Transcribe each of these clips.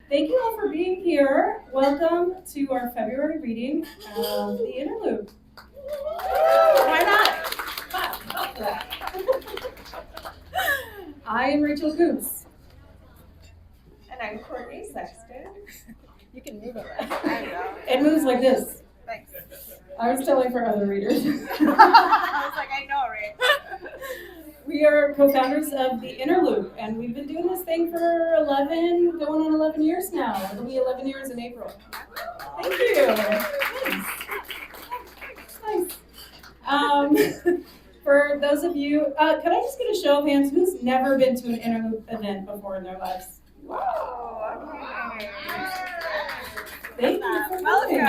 Thank you all for being here. Welcome to our February reading of The Interlude. Why not? I am Rachel Coots. And I'm Courtney Sexton. You can move it. I know. It moves like this. Thanks. I was telling for other readers. I was like, I know, right? We are co-founders of The Interlude, and we've been doing this thing for going on 11 years now. It'll be 11 years in April. Thank you. Nice. For those of you, can I just get a show of hands? Who's never been to an Interlude event before in their lives? Whoa, okay. Thank you for coming.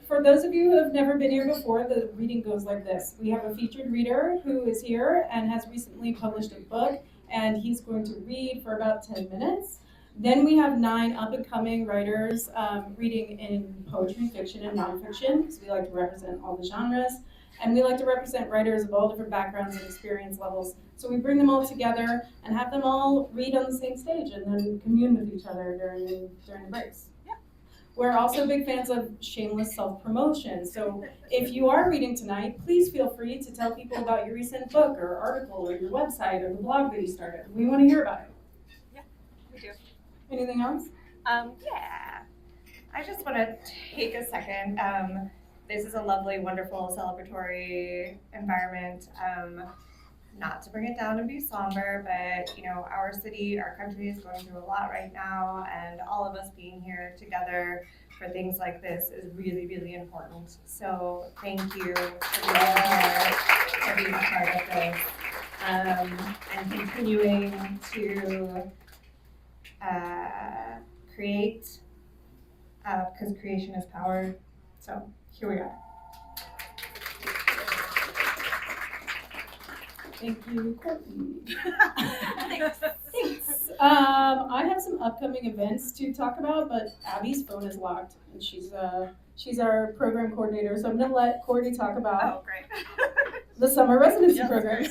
For those of you who have never been here before, the reading goes like this. We have a featured reader who is here and has recently published a book, and he's going to read for about 10 minutes. Then we have 9 up-and-coming writers reading in poetry, fiction, and nonfiction, because we like to represent all the genres. And we like to represent writers of all different backgrounds and experience levels. So we bring them all together and have them all read on the same stage and then commune with each other during the breaks. Yeah. We're also big fans of shameless self-promotion. So if you are reading tonight, please feel free to tell people about your recent book or article or your website or the blog that you started. We want to hear about it. Yeah, we do. Anything else? Yeah. I just want to take a second. This is a lovely, wonderful, celebratory environment. Not to bring it down and be somber, but our city, our country is going through a lot right now, and all of us being here together for things like this is really, really important. So thank you for being here, for being a part of this, and continuing to create, because creation is power. So here we are. Thank you, Courtney. Thanks. Thanks. I have some upcoming events to talk about, but Abby's phone is locked, and she's our program coordinator. So I'm going to let Courtney talk about the summer residency program.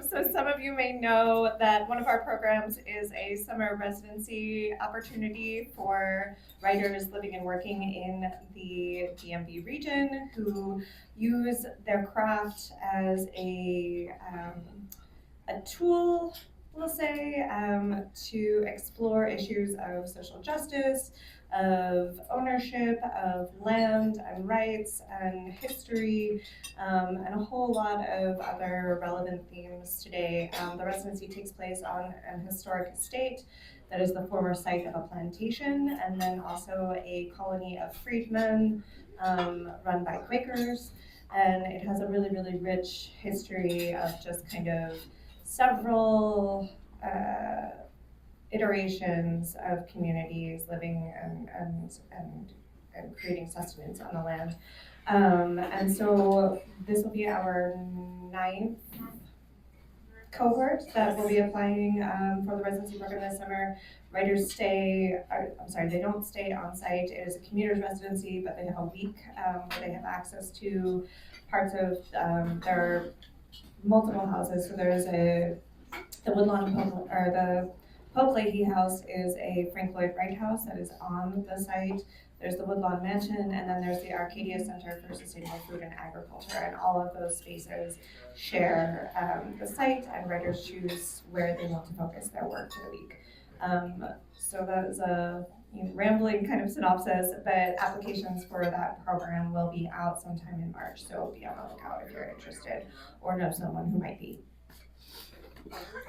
So some of you may know that one of our programs is a summer residency opportunity for writers living and working in the DMV region who use their craft as a tool, we'll say, to explore issues of social justice, of ownership, of land and rights and history, and a whole lot of other relevant themes today. The residency takes place on an historic estate that is the former site of a plantation, and then also a colony of freedmen run by Quakers. And it has a really, really rich history of just kind of several iterations of communities living and creating sustenance on the land. And so this will be our 9th cohort that will be applying for the residency program this summer. Writers they don't stay on site. It is a commuter's residency, but they have a week where they have access to parts of their multiple houses. So there's the Woodlawn or the Pope Leahy House is a Frank Lloyd Wright house that is on the site. There's the Woodlawn Mansion, and then there's the Arcadia Center for Sustainable Food and Agriculture, and all of those spaces share the site, and writers choose where they want to focus their work for the week. So that is a rambling kind of synopsis, but applications for that program will be out sometime in March, so be on the lookout if you're interested or know someone who might be.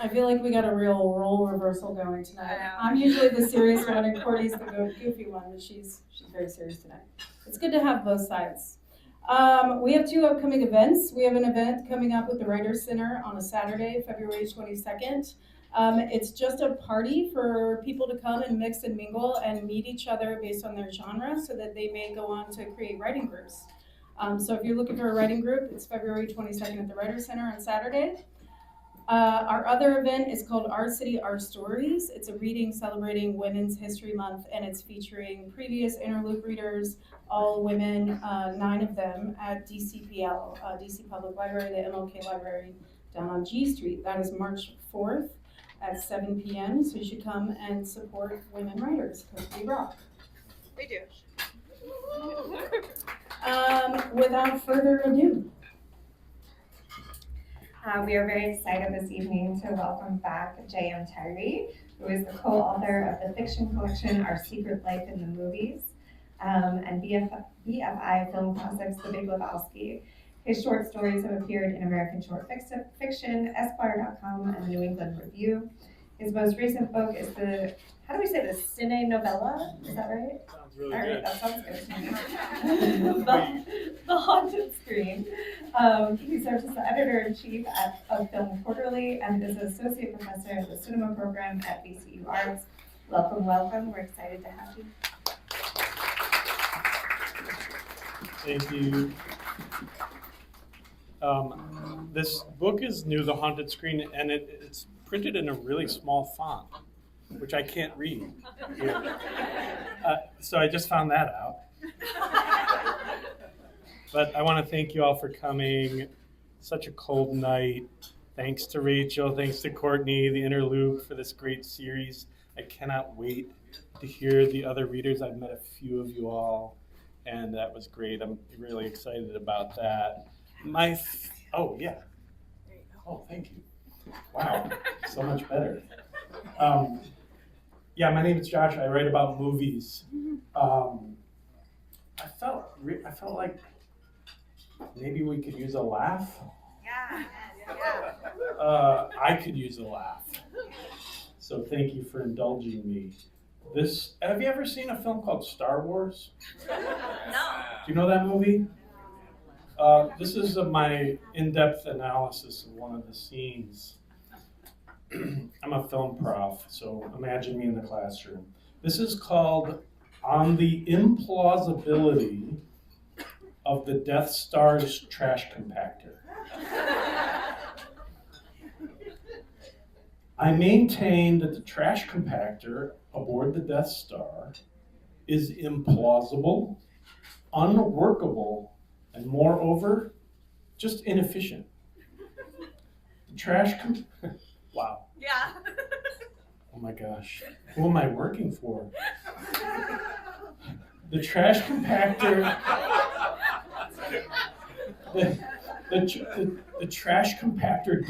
I feel like we got a real role reversal going tonight. I'm usually the serious one, and Courtney's the goofy one, but she's very serious tonight. It's good to have both sides. We have 2 upcoming events. We have an event coming up with the Writers Center on a Saturday, February 22nd. It's just a party for people to come and mix and mingle and meet each other based on their genre so that they may go on to create writing groups. So if you're looking for a writing group, it's February 22nd at the Writers Center on Saturday. Our other event is called Our City, Our Stories. It's a reading celebrating Women's History Month, and it's featuring previous Interlude readers, all women, 9 of them, at DCPL, DC Public Library, the MLK Library down on G Street. That is March 4th. at 7 p.m. So you should come and support women writers because we rock. We do. Without further ado, We are very excited this evening to welcome back J.M. Tyree, who is the co-author of the fiction collection Our Secret Life in the Movies, and BFI Film Classics The Big Lebowski. His short stories have appeared in American Short Fiction, Esquire.com, and the New England Review. His most recent book is the, how do we say this, Cine Novella? Is that right? Sounds really All right, good. that sounds good. The Haunted Screen. He serves as the editor-in-chief of Film Quarterly and is an associate professor in the cinema program at VCU Arts. Welcome, welcome. We're excited to have you. Thank you. This book is new, The Haunted Screen, and it's printed in a really small font, which I can't read. So I just found that out. But I want to thank you all for coming. Such a cold night. Thanks to Rachel, thanks to Courtney, the Interloop for this great series. I cannot wait to hear the other readers. I've met a few of you all, and that was great. I'm really excited about that. Oh, yeah. Oh, thank you. Wow, so much better. Yeah, my name is Josh. I write about movies. I felt like maybe we could use a laugh. Yeah. I could use a laugh. So thank you for indulging me. Have you ever seen a film called Star Wars? No. Do you know that movie? This is my in-depth analysis of one of the scenes. I'm a film prof, so imagine me in the classroom. This is called On the Implausibility of the Death Star's Trash Compactor. I maintain that the trash compactor aboard the Death Star is implausible, unworkable, and moreover, just inefficient. The trash wow. Yeah. Oh my gosh. Who am I working for? The trash compactor. The trash compactor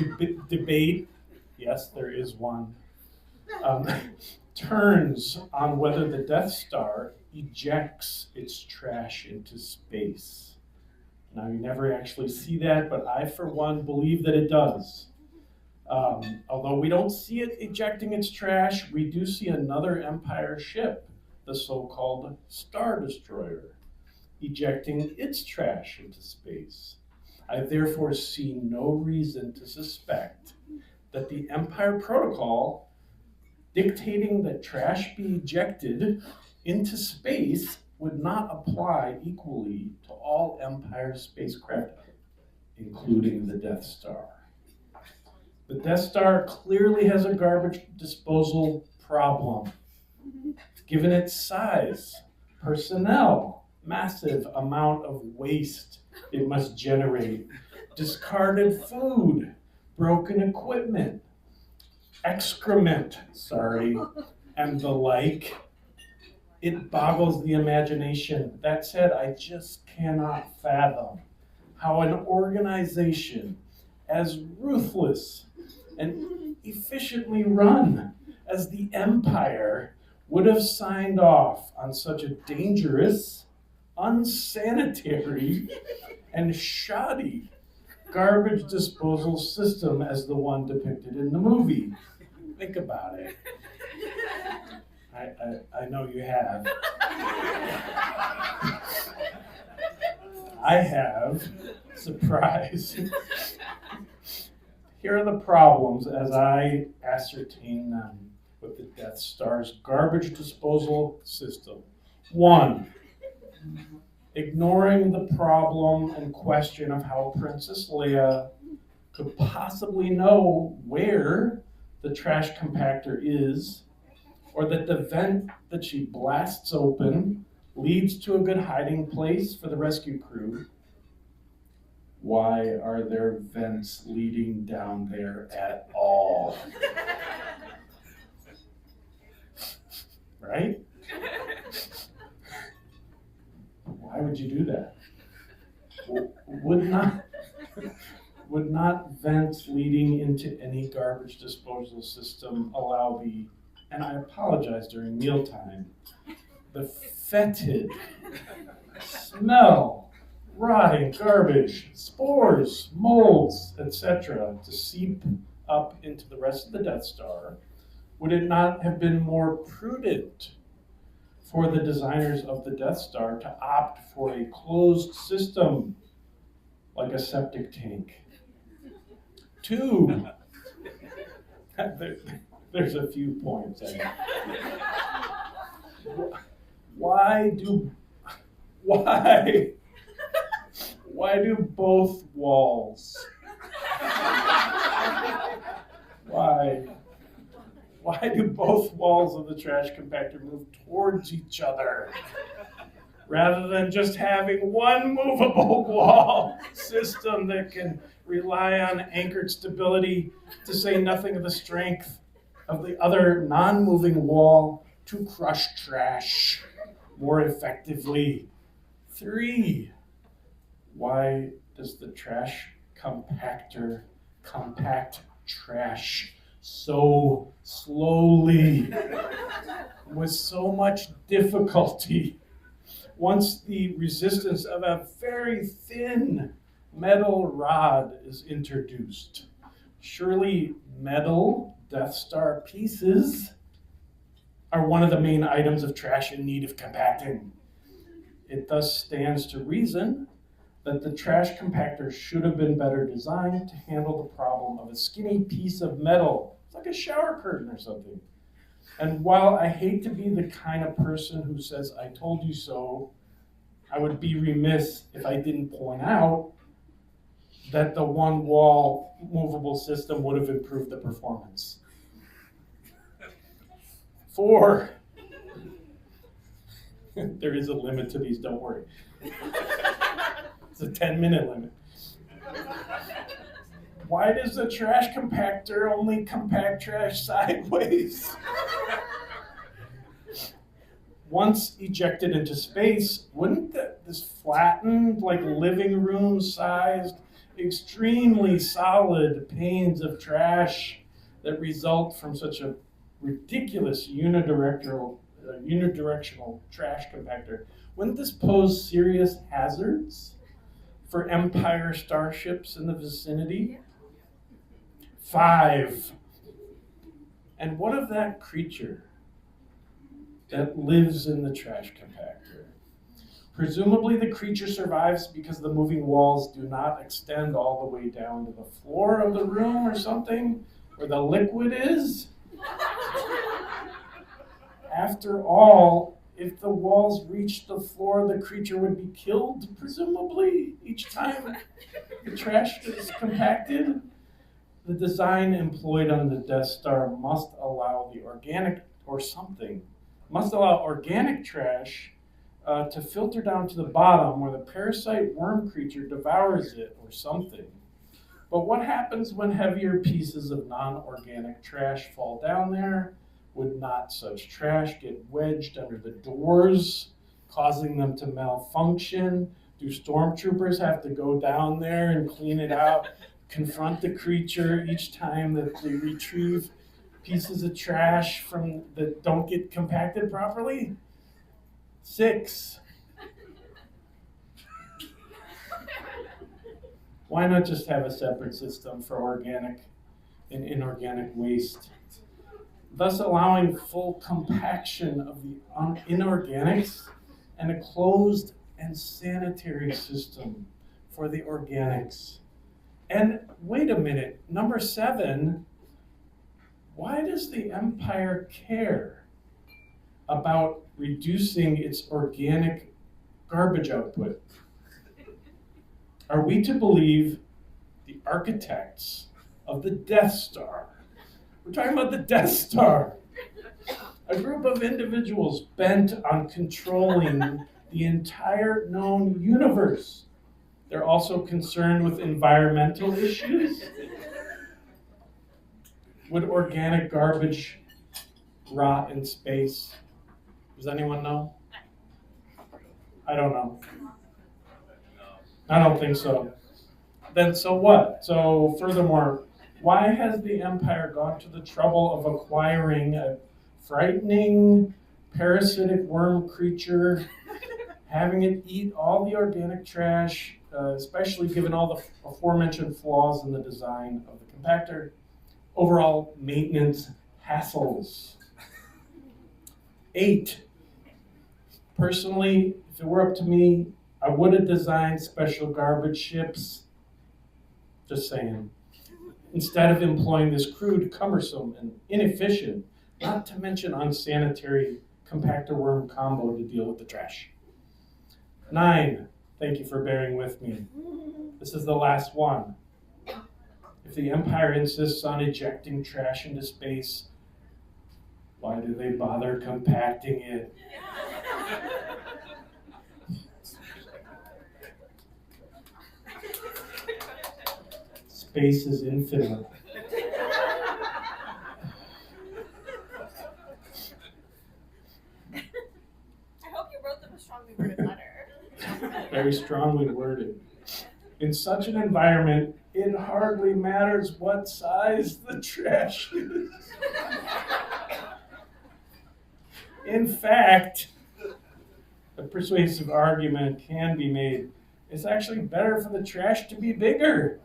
debate, yes, there is one, turns on whether the Death Star ejects its trash into space. Now, you never actually see that, but I, for one, believe that it does. Although we don't see it ejecting its trash, we do see another Empire ship, the so-called Star Destroyer, ejecting its trash into space. I therefore see no reason to suspect that the Empire Protocol dictating that trash be ejected into space would not apply equally to all Empire spacecraft, including the Death Star. The Death Star clearly has a garbage disposal problem, given its size, personnel, massive amount of waste it must generate, discarded food, broken equipment, excrement, and the like. It boggles the imagination. That said, I just cannot fathom how an organization as ruthless and efficiently run as the Empire would have signed off on such a dangerous, unsanitary, and shoddy garbage disposal system as the one depicted in the movie. Think about it. I know you have. I have. Surprise. Here are the problems as I ascertain them with the Death Star's garbage disposal system. 1, ignoring the problem and question of how Princess Leia could possibly know where the trash compactor is, or that the vent that she blasts open leads to a good hiding place for the rescue crew. Why are there vents leading down there at all? right? Why would you do that? Would not vents leading into any garbage disposal system allow the, and I apologize during mealtime, the fetid smell, rotting garbage, spores, molds, etc. to seep up into the rest of the Death Star? Would it not have been more prudent for the designers of the Death Star to opt for a closed system like a septic tank? 2, there's a few points. Why do both walls? Why do both walls of the trash compactor move towards each other rather than just having one movable wall system that can rely on anchored stability, to say nothing of the strength of the other non-moving wall to crush trash more effectively? 3, why does the trash compactor compact trash so slowly, with so much difficulty, once the resistance of a very thin metal rod is introduced? Surely metal Death Star pieces are one of the main items of trash in need of compacting. It thus stands to reason that the trash compactor should have been better designed to handle the problem of a skinny piece of metal. It's like a shower curtain or something. And while I hate to be the kind of person who says, "I told you so," I would be remiss if I didn't point out that the one wall movable system would have improved the performance. 4, there is a limit to these, don't worry. It's a 10-minute limit. Why does the trash compactor only compact trash sideways? Once ejected into space, wouldn't this flattened, like living room sized, extremely solid panes of trash that result from such a ridiculous unidirectional trash compactor, wouldn't this pose serious hazards for Empire starships in the vicinity? 5, and what of that creature that lives in the trash compactor? Presumably the creature survives because the moving walls do not extend all the way down to the floor of the room or something, where the liquid is. After all, if the walls reached the floor, the creature would be killed, presumably, each time the trash is compacted. The design employed on the Death Star must allow organic trash to filter down to the bottom where the parasite worm creature devours it or something. But what happens when heavier pieces of non-organic trash fall down there? Would not such trash get wedged under the doors, causing them to malfunction? Do stormtroopers have to go down there and clean it out, confront the creature each time that they retrieve pieces of trash that don't get compacted properly? 6. Why not just have a separate system for organic and inorganic waste, thus allowing full compaction of the inorganics and a closed and sanitary system for the organics? And wait a minute, number 7, why does the Empire care about reducing its organic garbage output? Are we to believe the architects of the Death Star? We're talking about the Death Star. A group of individuals bent on controlling the entire known universe. They're also concerned with environmental issues. Would organic garbage rot in space? Does anyone know? I don't know. I don't think so. Then so what? So furthermore, why has the Empire gone to the trouble of acquiring a frightening parasitic worm creature, having it eat all the organic trash, especially given all the aforementioned flaws in the design of the compactor, overall maintenance hassles? 8, personally, if it were up to me, I would have designed special garbage ships. Just saying. Instead of employing this crude, cumbersome, and inefficient, not to mention unsanitary compactor worm combo to deal with the trash. 9, thank you for bearing with me. This is the last one. If the Empire insists on ejecting trash into space, why do they bother compacting it? Space is infinite. I hope you wrote them a strongly worded letter. Very strongly worded. In such an environment, it hardly matters what size the trash is. In fact, a persuasive argument can be made. It's actually better for the trash to be bigger,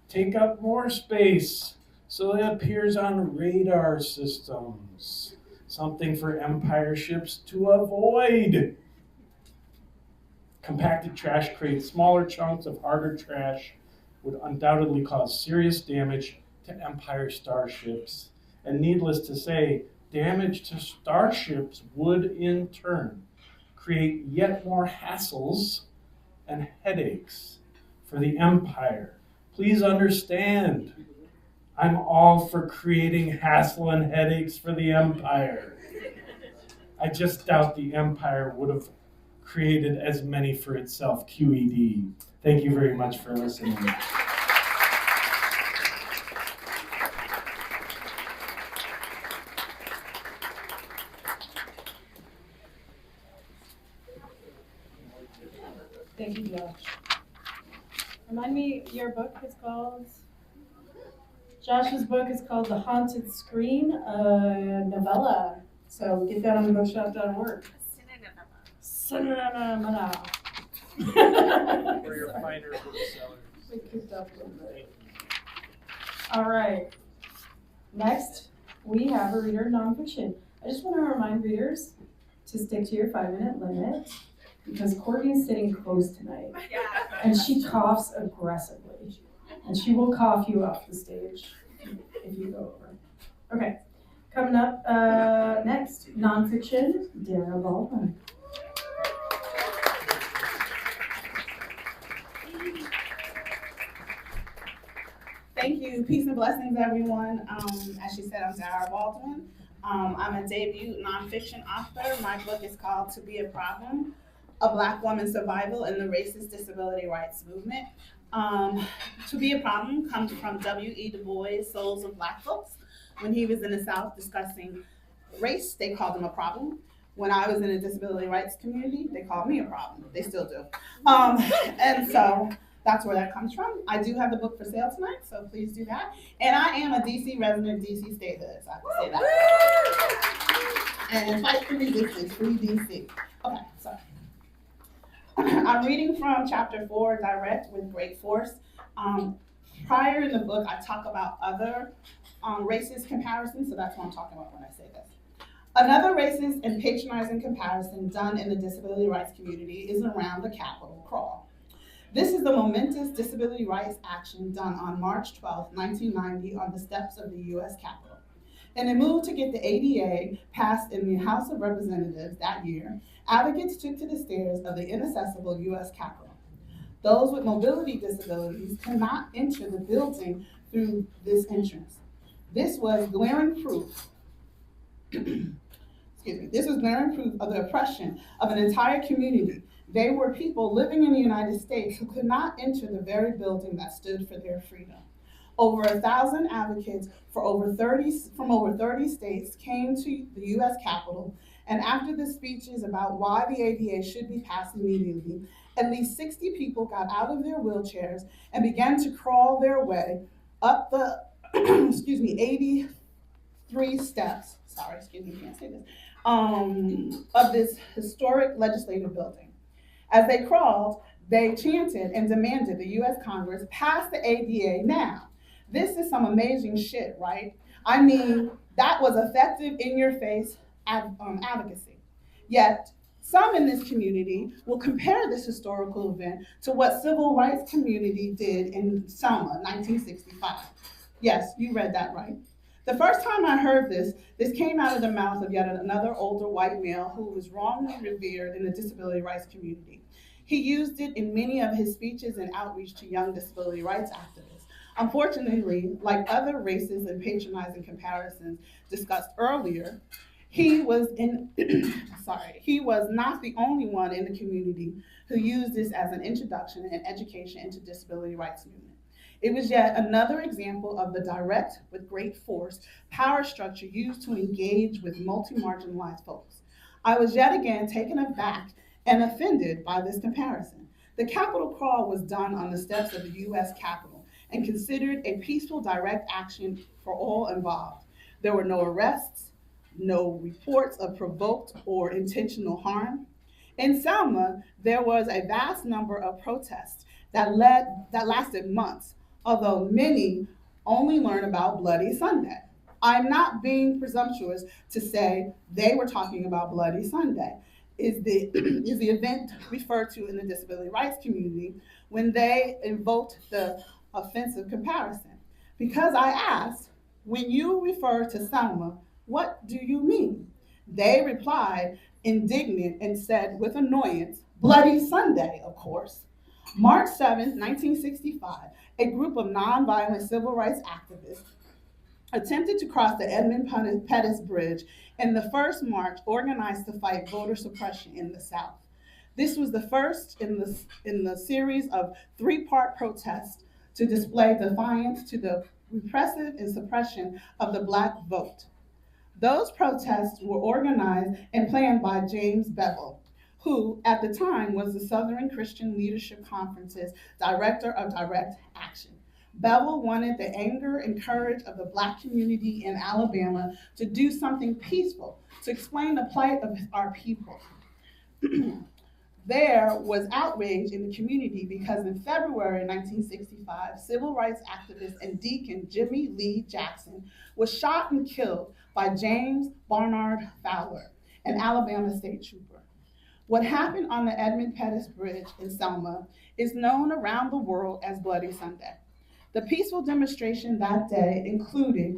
take up more space, so it appears on radar systems. Something for Empire ships to avoid. Compacted trash creates smaller chunks of harder trash, would undoubtedly cause serious damage to Empire starships. And needless to say, damage to starships would in turn create yet more hassles and headaches for the Empire. Please understand, I'm all for creating hassle and headaches for the Empire. I just doubt the Empire would have created as many for itself, QED. Thank you very much for listening. Thank you, Josh. Remind me, your book is called? Josh's book is called The Haunted Screen, a novella. So get that on bookshop.org. Cinema. For your finer booksellers. We kicked up a little bit. All right. Next, we have a reader nonfiction. I just want to remind readers to stick to your 5-minute limit because Courtney's sitting close tonight. Yeah. And she coughs aggressively. And she will cough you off the stage if you go over. Okay. Coming up next, nonfiction, Dara Baldwin. Thank you. Peace and blessings, everyone. As she said, I'm Dara Baldwin. I'm a debut nonfiction author. My book is called To Be a Problem, A Black Woman's Survival in the Racist Disability Rights Movement. To Be a Problem comes from W.E. Du Bois' Souls of Black Folks. When he was in the South discussing race, they called him a problem. When I was in the disability rights community, they called me a problem. They still do. And so that's where that comes from. I do have the book for sale tonight, so please do that. And I am a DC resident, DC statehood, so I have to say that. And fight for resistance, free DC. Okay, so I'm reading from chapter 4, Direct with Great Force. Prior in the book, I talk about other racist comparisons, so that's what I'm talking about when I say this. Another racist and patronizing comparison done in the disability rights community is around the Capitol crawl. This is the momentous disability rights action done on March 12, 1990 on the steps of the US Capitol. In a move to get the ADA passed in the House of Representatives that year, advocates took to the stairs of the inaccessible US Capitol. Those with mobility disabilities cannot enter the building through this entrance. This was glaring proof This was glaring proof of the oppression of an entire community. They were people living in the United States who could not enter the very building that stood for their freedom. Over 1,000 advocates from over 30 states came to the US Capitol And after the speeches about why the ADA should be passed immediately, at least 60 people got out of their wheelchairs and began to crawl their way up the, 83 steps, sorry, excuse me, can't say this, of this historic legislative building. As they crawled, they chanted and demanded the US Congress pass the ADA now. This is some amazing shit, right? I mean, that was effective in your face advocacy. Yet, some in this community will compare this historical event to what civil rights community did in Selma, 1965. Yes, you read that right. The first time I heard this came out of the mouth of yet another older white male who was wrongly revered in the disability rights community. He used it in many of his speeches and outreach to young disability rights activists. Unfortunately, like other racist and patronizing comparisons discussed earlier, he was not the only one in the community who used this as an introduction and education into disability rights movement. It was yet another example of the direct, with great force, power structure used to engage with multi-marginalized folks. I was yet again taken aback and offended by this comparison. The Capitol crawl was done on the steps of the US Capitol and considered a peaceful direct action for all involved. There were no arrests, no reports of provoked or intentional harm. In Selma, there was a vast number of protests that lasted months, although many only learned about Bloody Sunday. I'm not being presumptuous to say they were talking about Bloody Sunday. Is the event referred to in the disability rights community when they invoked the offensive comparison? Because I asked, when you refer to Selma, what do you mean? They replied, indignant, and said with annoyance, Bloody Sunday, of course. March 7th, 1965, a group of nonviolent civil rights activists attempted to cross the Edmund Pettus Bridge in the first march organized to fight voter suppression in the South. This was the first in the series of three-part protests to display defiance to the repressive and suppression of the Black vote. Those protests were organized and planned by James Bevel, who at the time was the Southern Christian Leadership Conference's Director of Direct Action. Bevel wanted the anger and courage of the Black community in Alabama to do something peaceful, to explain the plight of our people. There was outrage in the community because in February 1965, civil rights activist and deacon Jimmy Lee Jackson was shot and killed by James Barnard Fowler, an Alabama state trooper. What happened on the Edmund Pettus Bridge in Selma is known around the world as Bloody Sunday. The peaceful demonstration that day included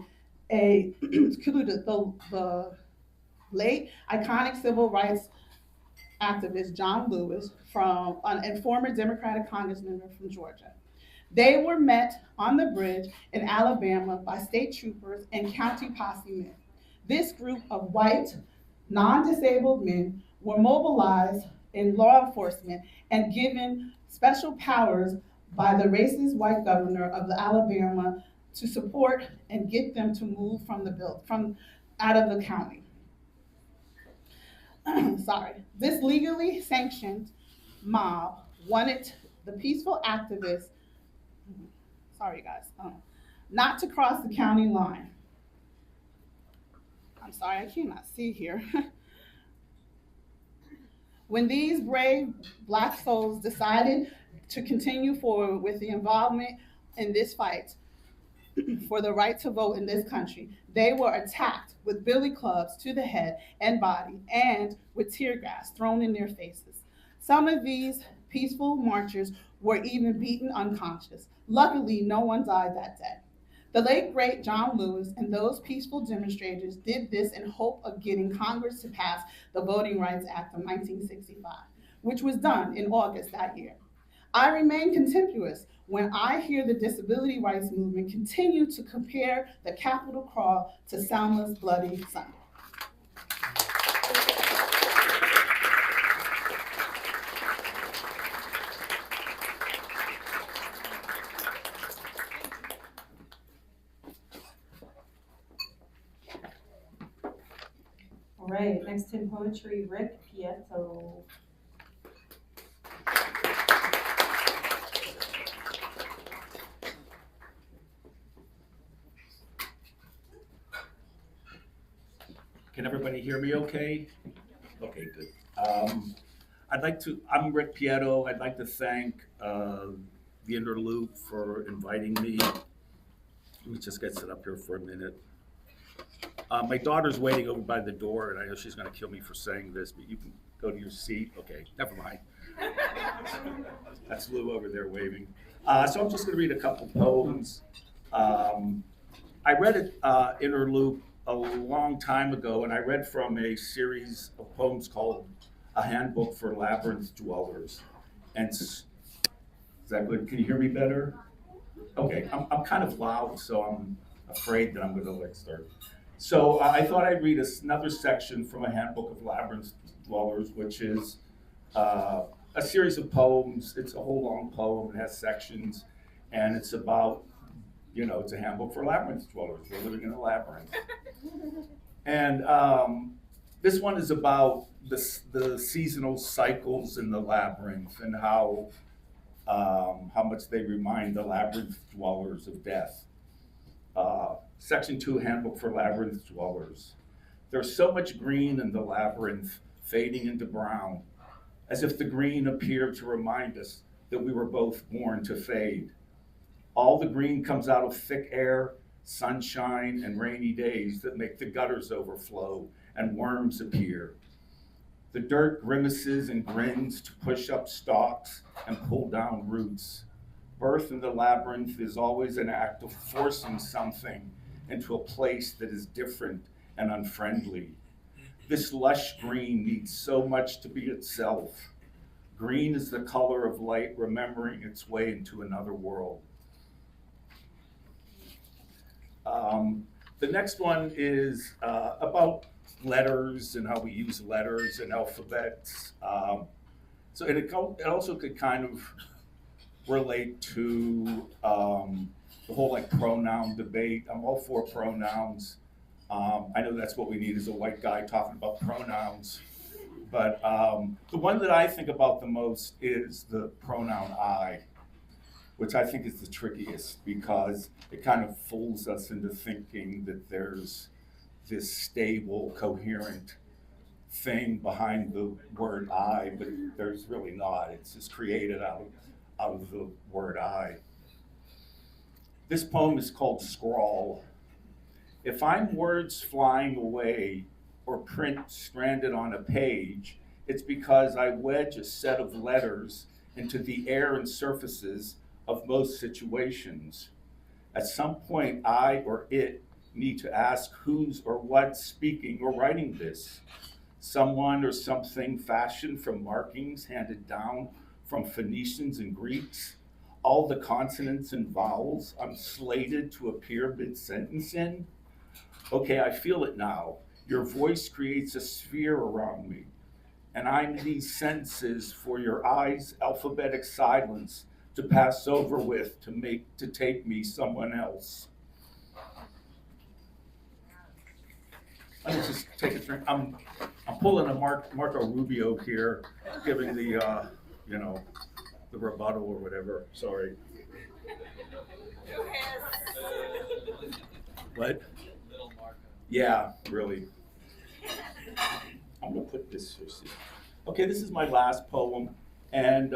the late iconic civil rights activist John Lewis and former Democratic congressman from Georgia. They were met on the bridge in Alabama by state troopers and county posse men. This group of white, non-disabled men were mobilized in law enforcement and given special powers by the racist white governor of Alabama to support and get them to move out of the county. This legally sanctioned mob wanted the peaceful activists, not to cross the county line. I'm sorry, I cannot see here. When these brave Black souls decided to continue forward with the involvement in this fight for the right to vote in this country, they were attacked with billy clubs to the head and body and with tear gas thrown in their faces. Some of these peaceful marchers were even beaten unconscious. Luckily, no one died that day. The late great John Lewis and those peaceful demonstrators did this in hope of getting Congress to pass the Voting Rights Act of 1965, which was done in August that year. I remain contemptuous when I hear the disability rights movement continue to compare the Capitol crawl to Selma's Bloody Sunday. All right, next in poetry, Rick Pieto. Can everybody hear me okay? Okay, good. I'm Rick Pieto. I'd like to thank the Interloop for inviting me. Let me just get set up here for a minute. My daughter's waiting over by the door, and I know she's gonna kill me for saying this, but you can go to your seat. Okay, never mind. That's Lou over there waving. So I'm just gonna read a couple poems. I read it, Interloop, a long time ago, and I read from a series of poems called A Handbook for Labyrinth Dwellers. And is that good? Can you hear me better? Okay, I'm kind of loud, so I'm afraid that I'm gonna start. So I thought I'd read another section from A Handbook of Labyrinth Dwellers, which is a series of poems. It's a whole long poem, it has sections, and it's about, it's a handbook for labyrinth dwellers. We're living in a labyrinth. And this one is about the seasonal cycles in the labyrinth and how much they remind the labyrinth dwellers of death. Section 2, Handbook for Labyrinth Dwellers. There's so much green in the labyrinth, fading into brown, as if the green appeared to remind us that we were both born to fade. All the green comes out of thick air, sunshine, and rainy days that make the gutters overflow and worms appear. The dirt grimaces and grins to push up stalks and pull down roots. Birth in the labyrinth is always an act of forcing something into a place that is different and unfriendly. This lush green needs so much to be itself. Green is the color of light remembering its way into another world. The next one is about letters and how we use letters and alphabets. So it also could kind of relate to the whole pronoun debate. I'm all for pronouns. I know that's what we need is a white guy talking about pronouns. But the one that I think about the most is the pronoun I, which I think is the trickiest because it kind of fools us into thinking that there's this stable, coherent thing behind the word I, but there's really not. It's just created out of the word I. This poem is called Scrawl. If I'm words flying away or print stranded on a page, it's because I wedge a set of letters into the air and surfaces of most situations. At some point, I or it need to ask who's or what's speaking or writing this. Someone or something fashioned from markings handed down from Phoenicians and Greeks. All the consonants and vowels I'm slated to appear mid-sentence in. Okay, I feel it now. Your voice creates a sphere around me, and I'm these sentences for your eyes' alphabetic silence to pass over with, to take me someone else. Let me just take a drink. I'm pulling a Marco Rubio here, giving the the rebuttal or whatever. Sorry. What? Little Marco. Yeah, really. I'm gonna put this here. See. Okay, this is my last poem, and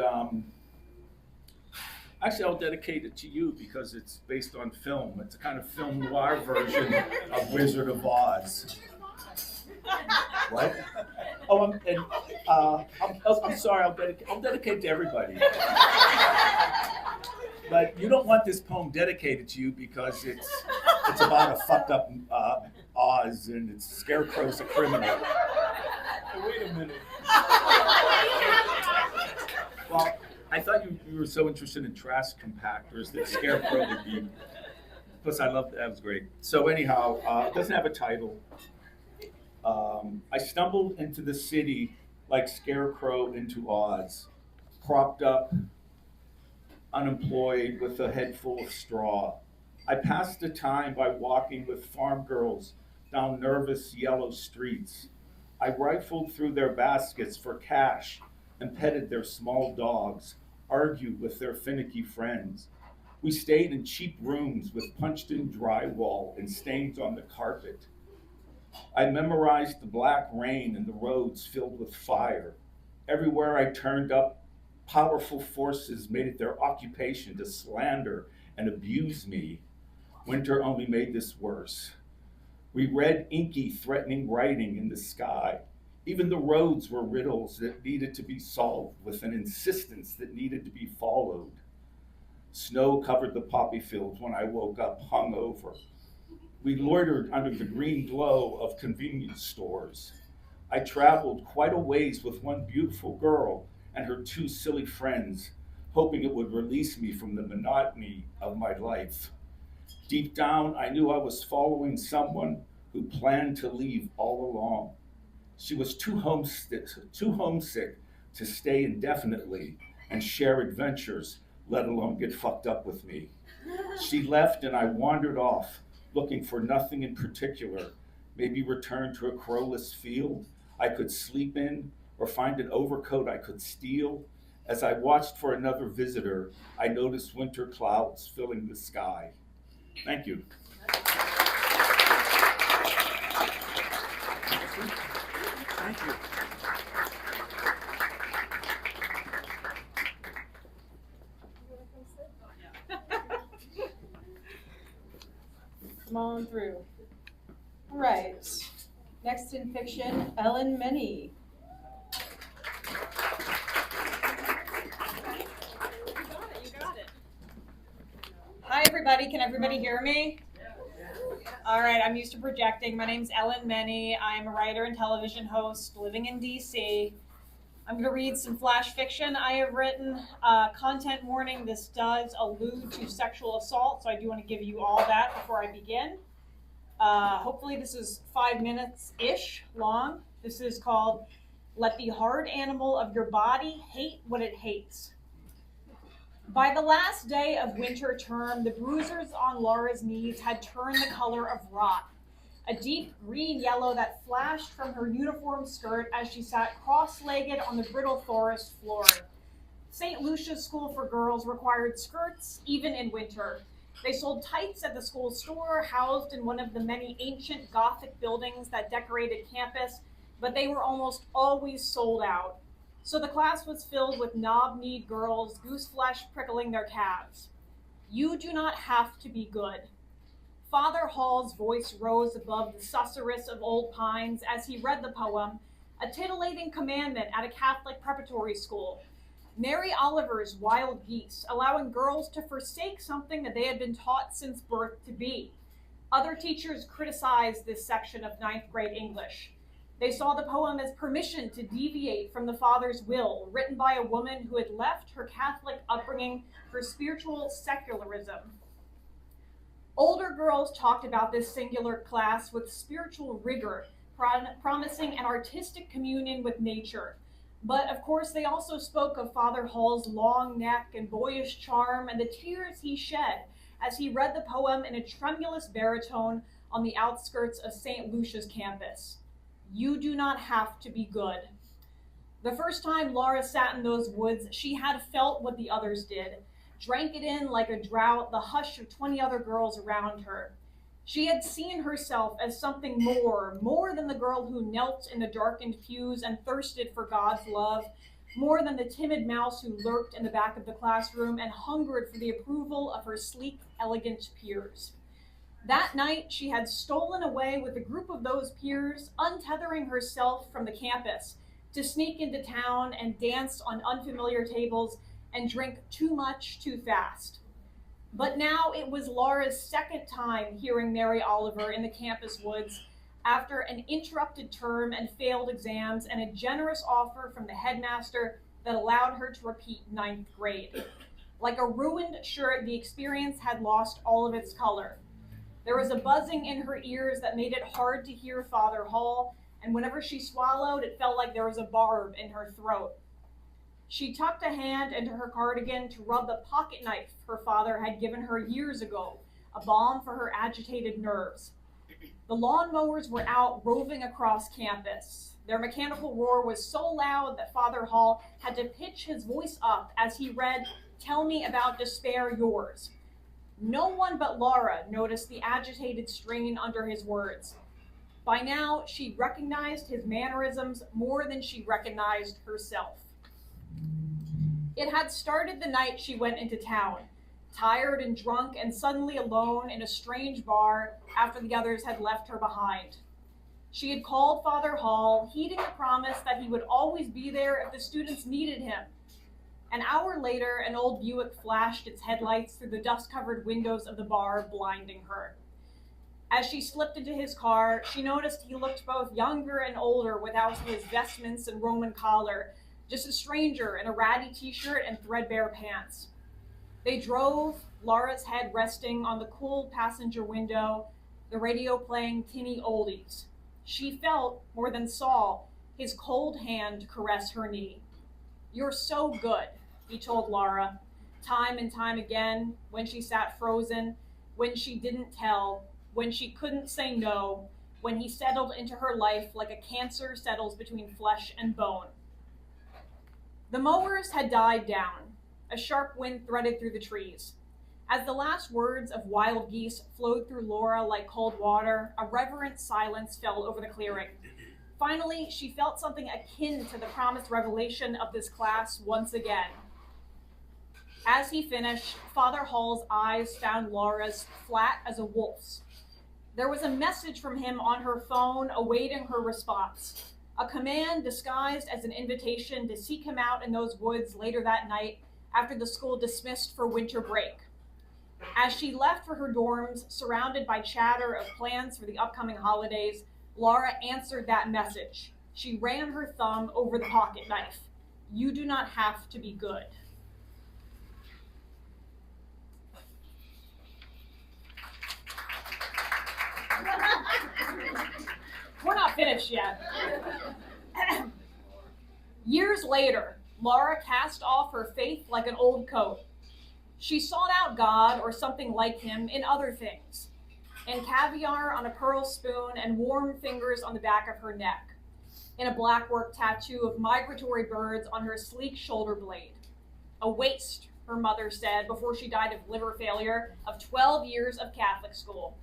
actually I'll dedicate it to you because it's based on film. It's a kind of film noir version of Wizard of Oz. What? Oh, I'm sorry. I'll dedicate to everybody. But you don't want this poem dedicated to you because it's about a fucked up Oz and it's Scarecrow's a criminal. Hey, wait a minute. Well, I thought you were so interested in trash compactors that Scarecrow would be. Plus, I loved that was great. So anyhow, it doesn't have a title. I stumbled into the city like Scarecrow into Oz, propped up, unemployed with a head full of straw. I passed the time by walking with farm girls down nervous yellow streets. I rifled through their baskets for cash and petted their small dogs, argued with their finicky friends. We stayed in cheap rooms with punched-in drywall and stains on the carpet. I memorized the black rain and the roads filled with fire. Everywhere I turned up, powerful forces made it their occupation to slander and abuse me. Winter only made this worse. We read inky, threatening writing in the sky. Even the roads were riddles that needed to be solved with an insistence that needed to be followed. Snow covered the poppy fields when I woke up hungover. We loitered under the green glow of convenience stores. I traveled quite a ways with one beautiful girl and her two silly friends, hoping it would release me from the monotony of my life. Deep down, I knew I was following someone who planned to leave all along. She was too homesick to stay indefinitely and share adventures, let alone get fucked up with me. She left and I wandered off, looking for nothing in particular, maybe return to a crowless field I could sleep in or find an overcoat I could steal. As I watched for another visitor, I noticed winter clouds filling the sky. Thank you. Thank you. Come on through. All right. Next in fiction, Meny. You got it. Hi, everybody. Can everybody hear me? All right, I'm used to projecting. My name's Meny. I'm a writer and television host living in DC. I'm going to read some flash fiction I have written. Content warning, this does allude to sexual assault, so I do want to give you all that before I begin. Hopefully this is 5 minutes-ish long. This is called Let the Hard Animal of Your Body Hate What It Hates. By the last day of winter term, the bruisers on Laura's knees had turned the color of rot, a deep green-yellow that flashed from her uniform skirt as she sat cross-legged on the brittle forest floor. St. Lucia's School for Girls required skirts even in winter. They sold tights at the school store, housed in one of the many ancient Gothic buildings that decorated campus, but they were almost always sold out. So the class was filled with knob-kneed girls, goose flesh prickling their calves. You do not have to be good. Father Hall's voice rose above the susurrus of old pines as he read the poem, a titillating commandment at a Catholic preparatory school. Mary Oliver's Wild Geese, allowing girls to forsake something that they had been taught since birth to be. Other teachers criticized this section of 9th grade English. They saw the poem as permission to deviate from the Father's will, written by a woman who had left her Catholic upbringing for spiritual secularism. Older girls talked about this singular class with spiritual rigor, promising an artistic communion with nature. But of course, they also spoke of Father Hall's long neck and boyish charm and the tears he shed as he read the poem in a tremulous baritone on the outskirts of St. Lucia's campus. You do not have to be good. The first time Laura sat in those woods, she had felt what the others did, drank it in like a drought, the hush of 20 other girls around her. She had seen herself as something more than the girl who knelt in the darkened pews and thirsted for God's love, more than the timid mouse who lurked in the back of the classroom and hungered for the approval of her sleek, elegant peers. That night, she had stolen away with a group of those peers, untethering herself from the campus to sneak into town and dance on unfamiliar tables and drink too much too fast. But now it was Laura's second time hearing Mary Oliver in the campus woods after an interrupted term and failed exams and a generous offer from the headmaster that allowed her to repeat 9th grade. Like a ruined shirt, the experience had lost all of its color. There was a buzzing in her ears that made it hard to hear Father Hall, and whenever she swallowed, it felt like there was a barb in her throat. She tucked a hand into her cardigan to rub the pocket knife her father had given her years ago, a balm for her agitated nerves. The lawnmowers were out roving across campus. Their mechanical roar was so loud that Father Hall had to pitch his voice up as he read, "Tell me about despair yours." No one but Laura noticed the agitated strain under his words. By now, she recognized his mannerisms more than she recognized herself. It had started the night she went into town, tired and drunk and suddenly alone in a strange bar after the others had left her behind. She had called Father Hall, heeding the promise that he would always be there if the students needed him. An hour later, an old Buick flashed its headlights through the dust-covered windows of the bar, blinding her. As she slipped into his car, she noticed he looked both younger and older without his vestments and Roman collar, just a stranger in a ratty t-shirt and threadbare pants. They drove, Laura's head resting on the cool passenger window, the radio playing tinny oldies. She felt, more than saw, his cold hand caress her knee. "You're so good," he told Laura, time and time again, when she sat frozen, when she didn't tell, when she couldn't say no, when he settled into her life like a cancer settles between flesh and bone. The mowers had died down. A sharp wind threaded through the trees. As the last words of wild geese flowed through Laura like cold water, a reverent silence fell over the clearing. Finally, she felt something akin to the promised revelation of this class once again. As he finished, Father Hall's eyes found Laura's flat as a wolf's. There was a message from him on her phone awaiting her response, a command disguised as an invitation to seek him out in those woods later that night after the school dismissed for winter break. As she left for her dorms, surrounded by chatter of plans for the upcoming holidays, Laura answered that message. She ran her thumb over the pocket knife. "You do not have to be good." We're not finished yet. Years later, Laura cast off her faith like an old coat. She sought out God or something like him in other things, in caviar on a pearl spoon and warm fingers on the back of her neck, in a blackwork tattoo of migratory birds on her sleek shoulder blade. A waste, her mother said before she died of liver failure, of 12 years of Catholic school.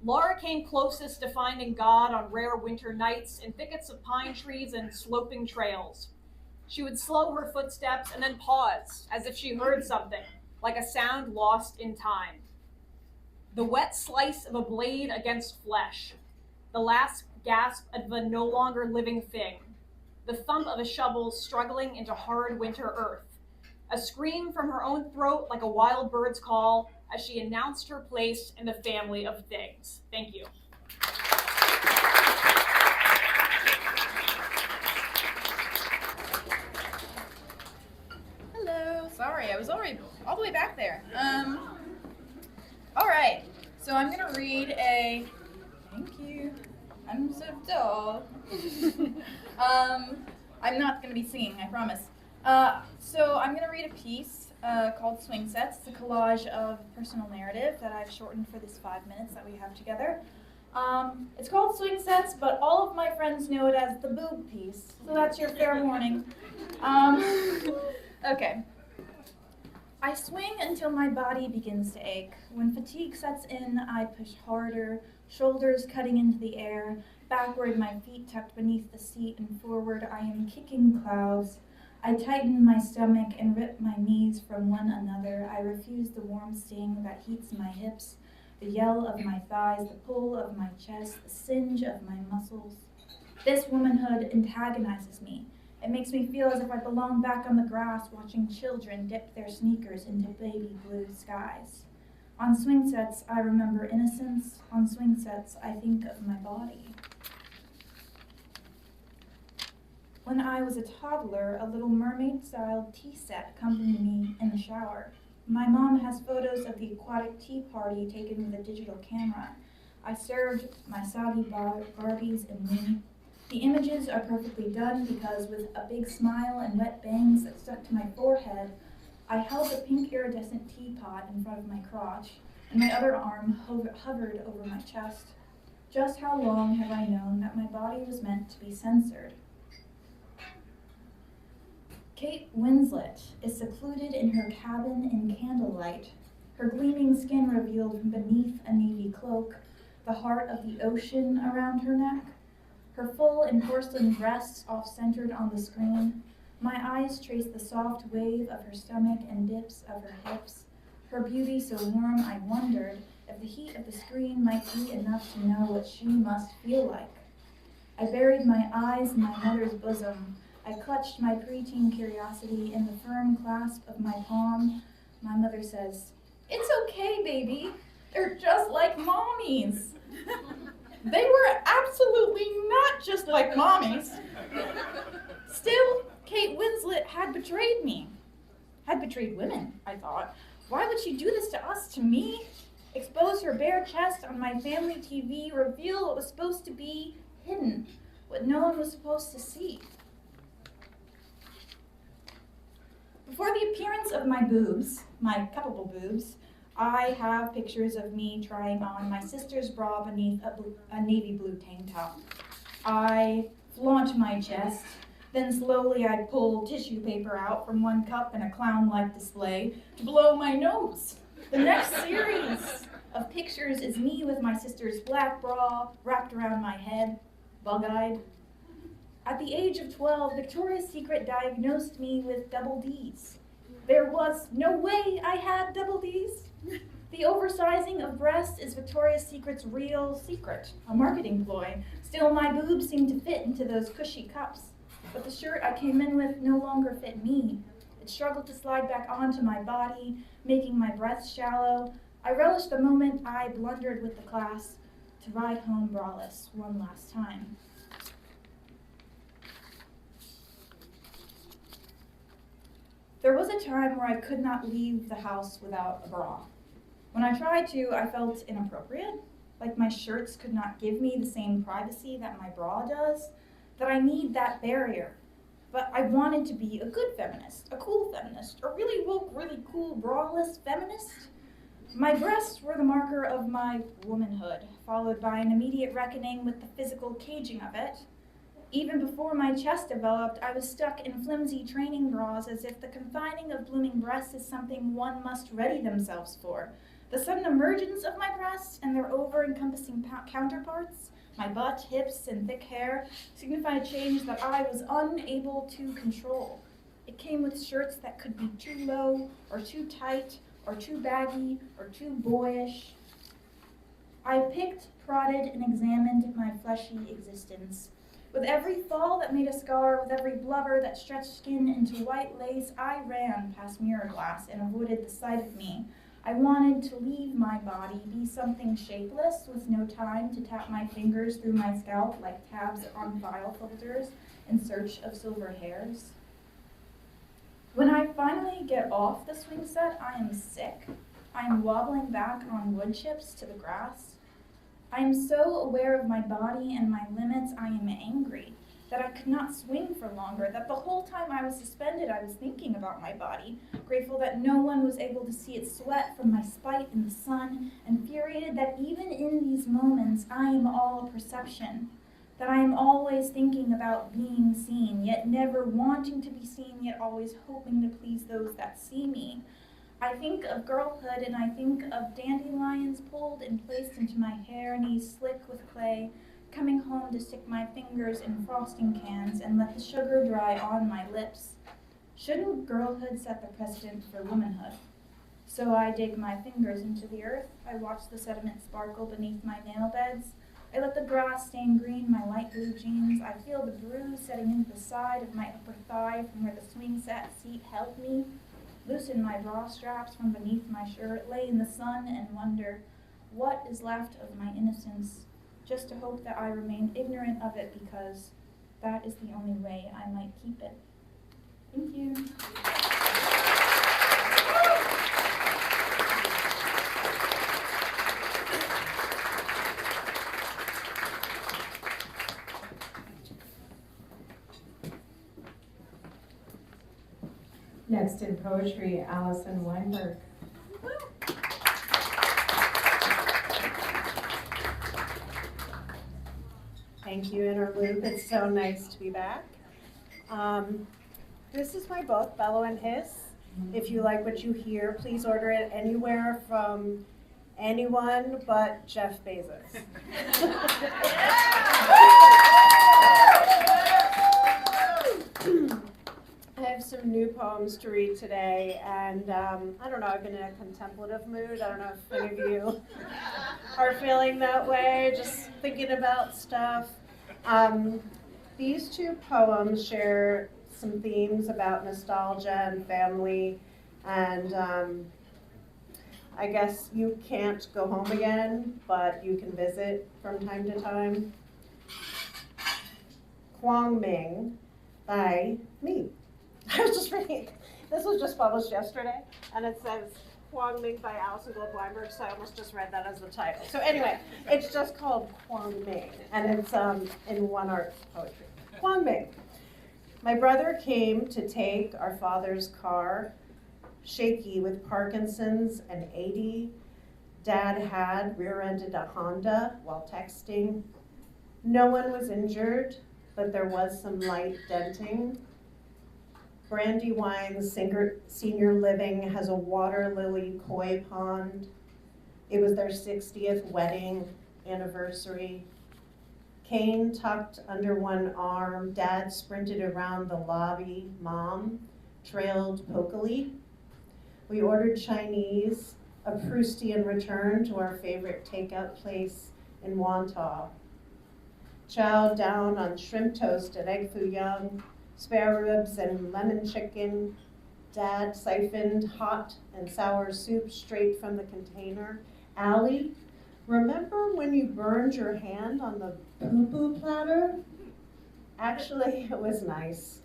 Laura came closest to finding God on rare winter nights in thickets of pine trees and sloping trails. She would slow her footsteps and then pause, as if she heard something, like a sound lost in time. The wet slice of a blade against flesh, the last gasp of a no longer living thing, the thump of a shovel struggling into hard winter earth, a scream from her own throat like a wild bird's call as she announced her place in the family of things. Thank you. Hello, sorry, I was already all the way back there. All right, so I'm gonna read thank you, I'm so dull. I'm not gonna be singing, I promise. So I'm gonna read a piece called Swing Sets. It's a collage of personal narrative that I've shortened for this 5 minutes that we have together. It's called Swing Sets, but all of my friends know it as the boob piece, so that's your fair warning. Okay. I swing until my body begins to ache. When fatigue sets in, I push harder, shoulders cutting into the air. Backward, my feet tucked beneath the seat, and forward, I am kicking clouds. I tighten my stomach and rip my knees from one another. I refuse the warm sting that heats my hips, the yell of my thighs, the pull of my chest, the singe of my muscles. This womanhood antagonizes me. It makes me feel as if I belong back on the grass watching children dip their sneakers into baby blue skies. On swing sets, I remember innocence. On swing sets, I think of my body. When I was a toddler, a Little Mermaid-style tea set accompanied me in the shower. My mom has photos of the aquatic tea party taken with a digital camera. I served my soggy Barbies and Meny. The images are perfectly done because with a big smile and wet bangs that stuck to my forehead, I held a pink iridescent teapot in front of my crotch, and my other arm hovered over my chest. Just how long have I known that my body was meant to be censored? Kate Winslet is secluded in her cabin in candlelight, her gleaming skin revealed from beneath a navy cloak, the heart of the ocean around her neck, her full and porcelain breasts off-centered on the screen. My eyes trace the soft wave of her stomach and dips of her hips, her beauty so warm I wondered if the heat of the screen might be enough to know what she must feel like. I buried my eyes in my mother's bosom. I clutched my preteen curiosity in the firm clasp of my palm. My mother says, "It's okay, baby. They're just like mommies." They were absolutely not just like mommies. Still, Kate Winslet had betrayed me. Had betrayed women, I thought. Why would she do this to us, to me? Expose her bare chest on my family TV, reveal what was supposed to be hidden, what no one was supposed to see. Before the appearance of my boobs, my cuppable boobs, I have pictures of me trying on my sister's bra beneath a navy blue tank top. I flaunt my chest, then slowly I pull tissue paper out from one cup in a clown-like display to blow my nose. The next series of pictures is me with my sister's black bra wrapped around my head, bug-eyed. At the age of 12, Victoria's Secret diagnosed me with double Ds. There was no way I had double Ds. The oversizing of breasts is Victoria's Secret's real secret, a marketing ploy. Still, my boobs seem to fit into those cushy cups. But the shirt I came in with no longer fit me. It struggled to slide back onto my body, making my breaths shallow. I relished the moment I blundered with the class to ride home braless one last time. There was a time where I could not leave the house without a bra. When I tried to, I felt inappropriate, like my shirts could not give me the same privacy that my bra does, that I need that barrier. But I wanted to be a good feminist, a cool feminist, a really woke, really cool braless feminist. My breasts were the marker of my womanhood, followed by an immediate reckoning with the physical caging of it. Even before my chest developed, I was stuck in flimsy training bras as if the confining of blooming breasts is something one must ready themselves for. The sudden emergence of my breasts and their over-encompassing counterparts, my butt, hips, and thick hair, signified change that I was unable to control. It came with shirts that could be too low, or too tight, or too baggy, or too boyish. I picked, prodded, and examined my fleshy existence. With every fall that made a scar, with every blubber that stretched skin into white lace, I ran past mirror glass and avoided the sight of me. I wanted to leave my body, be something shapeless with no time to tap my fingers through my scalp like tabs on file folders in search of silver hairs. When I finally get off the swing set, I am sick. I am wobbling back on wood chips to the grass. I am so aware of my body and my limits, I am angry that I could not swing for longer, that the whole time I was suspended, I was thinking about my body, grateful that no one was able to see it sweat from my spite in the sun, infuriated that even in these moments, I am all perception, that I am always thinking about being seen, yet never wanting to be seen, yet always hoping to please those that see me. I think of girlhood and I think of dandelions pulled and placed into my hair, knees slick with clay, coming home to stick my fingers in frosting cans and let the sugar dry on my lips. Shouldn't girlhood set the precedent for womanhood? So I dig my fingers into the earth, I watch the sediment sparkle beneath my nail beds, I let the grass stain green my light blue jeans, I feel the bruise setting into the side of my upper thigh from where the swing set seat held me, loosen my bra straps from beneath my shirt, lay in the sun and wonder what is left of my innocence, just to hope that I remain ignorant of it because that is the only way I might keep it. Thank you. Next in poetry, Alyson Weinberg. Thank you, Interloop. It's so nice to be back. This is my book, Bellow and Hiss. If you like what you hear, please order it anywhere from anyone but Jeff Bezos. I have some new poems to read today, and I don't know, I've been in a contemplative mood. I don't know if any of you are feeling that way, just thinking about stuff. These two poems share some themes about nostalgia and family, and I guess you can't go home again, but you can visit from time to time. Quang Ming by me. I was just reading, this was just published yesterday, and it says Quang Ming by Alyson Weinberg, so I almost just read that as the title. So anyway, it's just called Quang Ming, and it's in One Art Poetry. Quang Ming. My brother came to take our father's car, shaky with Parkinson's and 80. Dad had rear-ended a Honda while texting. No one was injured, but there was some light denting. Brandywine's senior living has a water lily koi pond. It was their 60th wedding anniversary. Cane tucked under one arm, Dad sprinted around the lobby. Mom trailed pokily. We ordered Chinese, a Proustian return to our favorite takeout place in Wantagh. Chowed down on shrimp toast at Egg Foo Young, spare ribs and lemon chicken. Dad siphoned hot and sour soup straight from the container. Allie, remember when you burned your hand on the poo-poo platter? Actually, it was nice.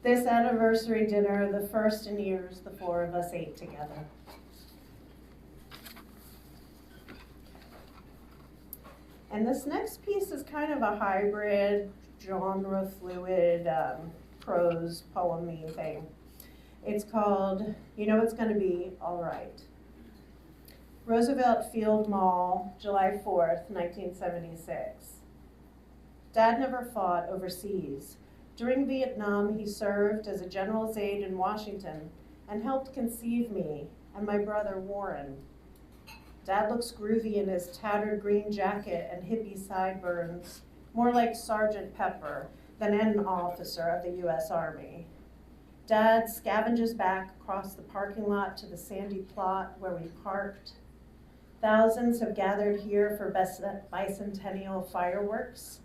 This anniversary dinner, the first in years the four of us ate together. And this next piece is kind of a hybrid, genre fluid, prose, poem-y thing. It's called, You Know It's Gonna Be All Right. Roosevelt Field Mall, July 4th, 1976. Dad never fought overseas. During Vietnam, he served as a general's aide in Washington and helped conceive me and my brother Warren. Dad looks groovy in his tattered green jacket and hippie sideburns, more like Sergeant Pepper than an officer of the U.S. Army. Dad scavenges back across the parking lot to the sandy plot where we parked. Thousands have gathered here for bicentennial fireworks.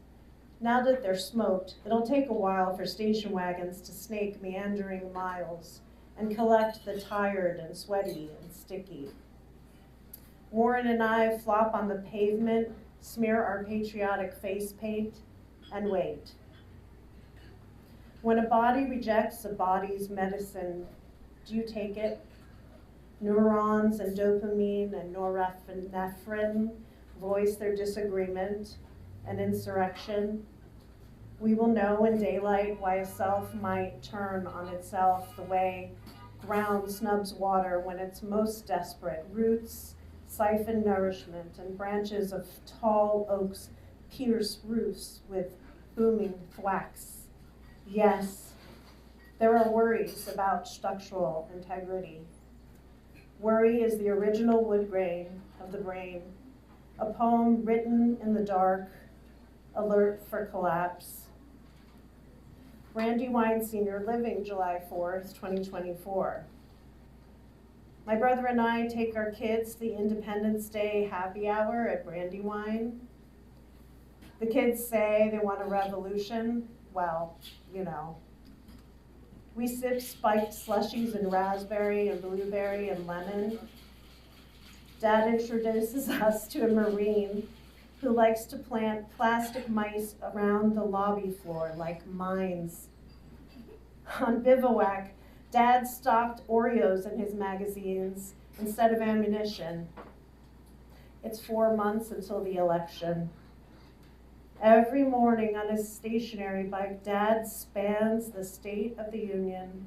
Now that they're smoked, it'll take a while for station wagons to snake meandering miles and collect the tired and sweaty and sticky. Warren and I flop on the pavement, smear our patriotic face paint, and wait. When a body rejects a body's medicine, do you take it? Neurons and dopamine and norepinephrine voice their disagreement and insurrection. We will know in daylight why a self might turn on itself the way ground snubs water when it's most desperate. Roots siphon nourishment, and branches of tall oaks pierce roofs with booming thwacks. Yes, there are worries about structural integrity. Worry is the original wood grain of the brain, a poem written in the dark, alert for collapse. Brandywine Senior Living, July 4th, 2024. My brother and I take our kids to the Independence Day happy hour at Brandywine. The kids say they want a revolution. Well, you know. We sip spiked slushies in raspberry and blueberry and lemon. Dad introduces us to a Marine who likes to plant plastic mice around the lobby floor like mines. On bivouac, Dad stocked Oreos in his magazines instead of ammunition. It's 4 months until the election. Every morning on his stationary bike, Dad spans the State of the Union.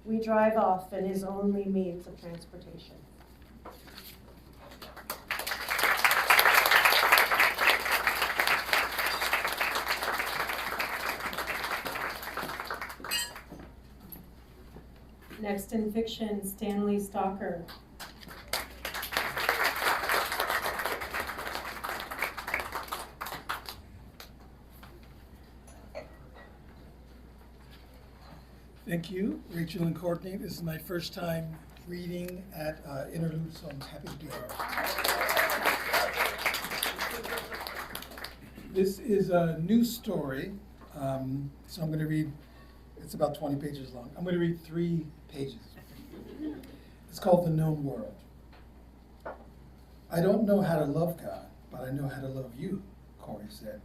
We drive off in his only means of transportation. Next in fiction, Stanley Stocker. Thank you, Rachel and Courtney. This is my first time reading at Interlude, so I'm happy to be here. This is a new story, so I'm going to read, it's about 20 pages long. I'm going to read 3 pages. It's called The Known World. I don't know how to love God, but I know how to love you, Corey said.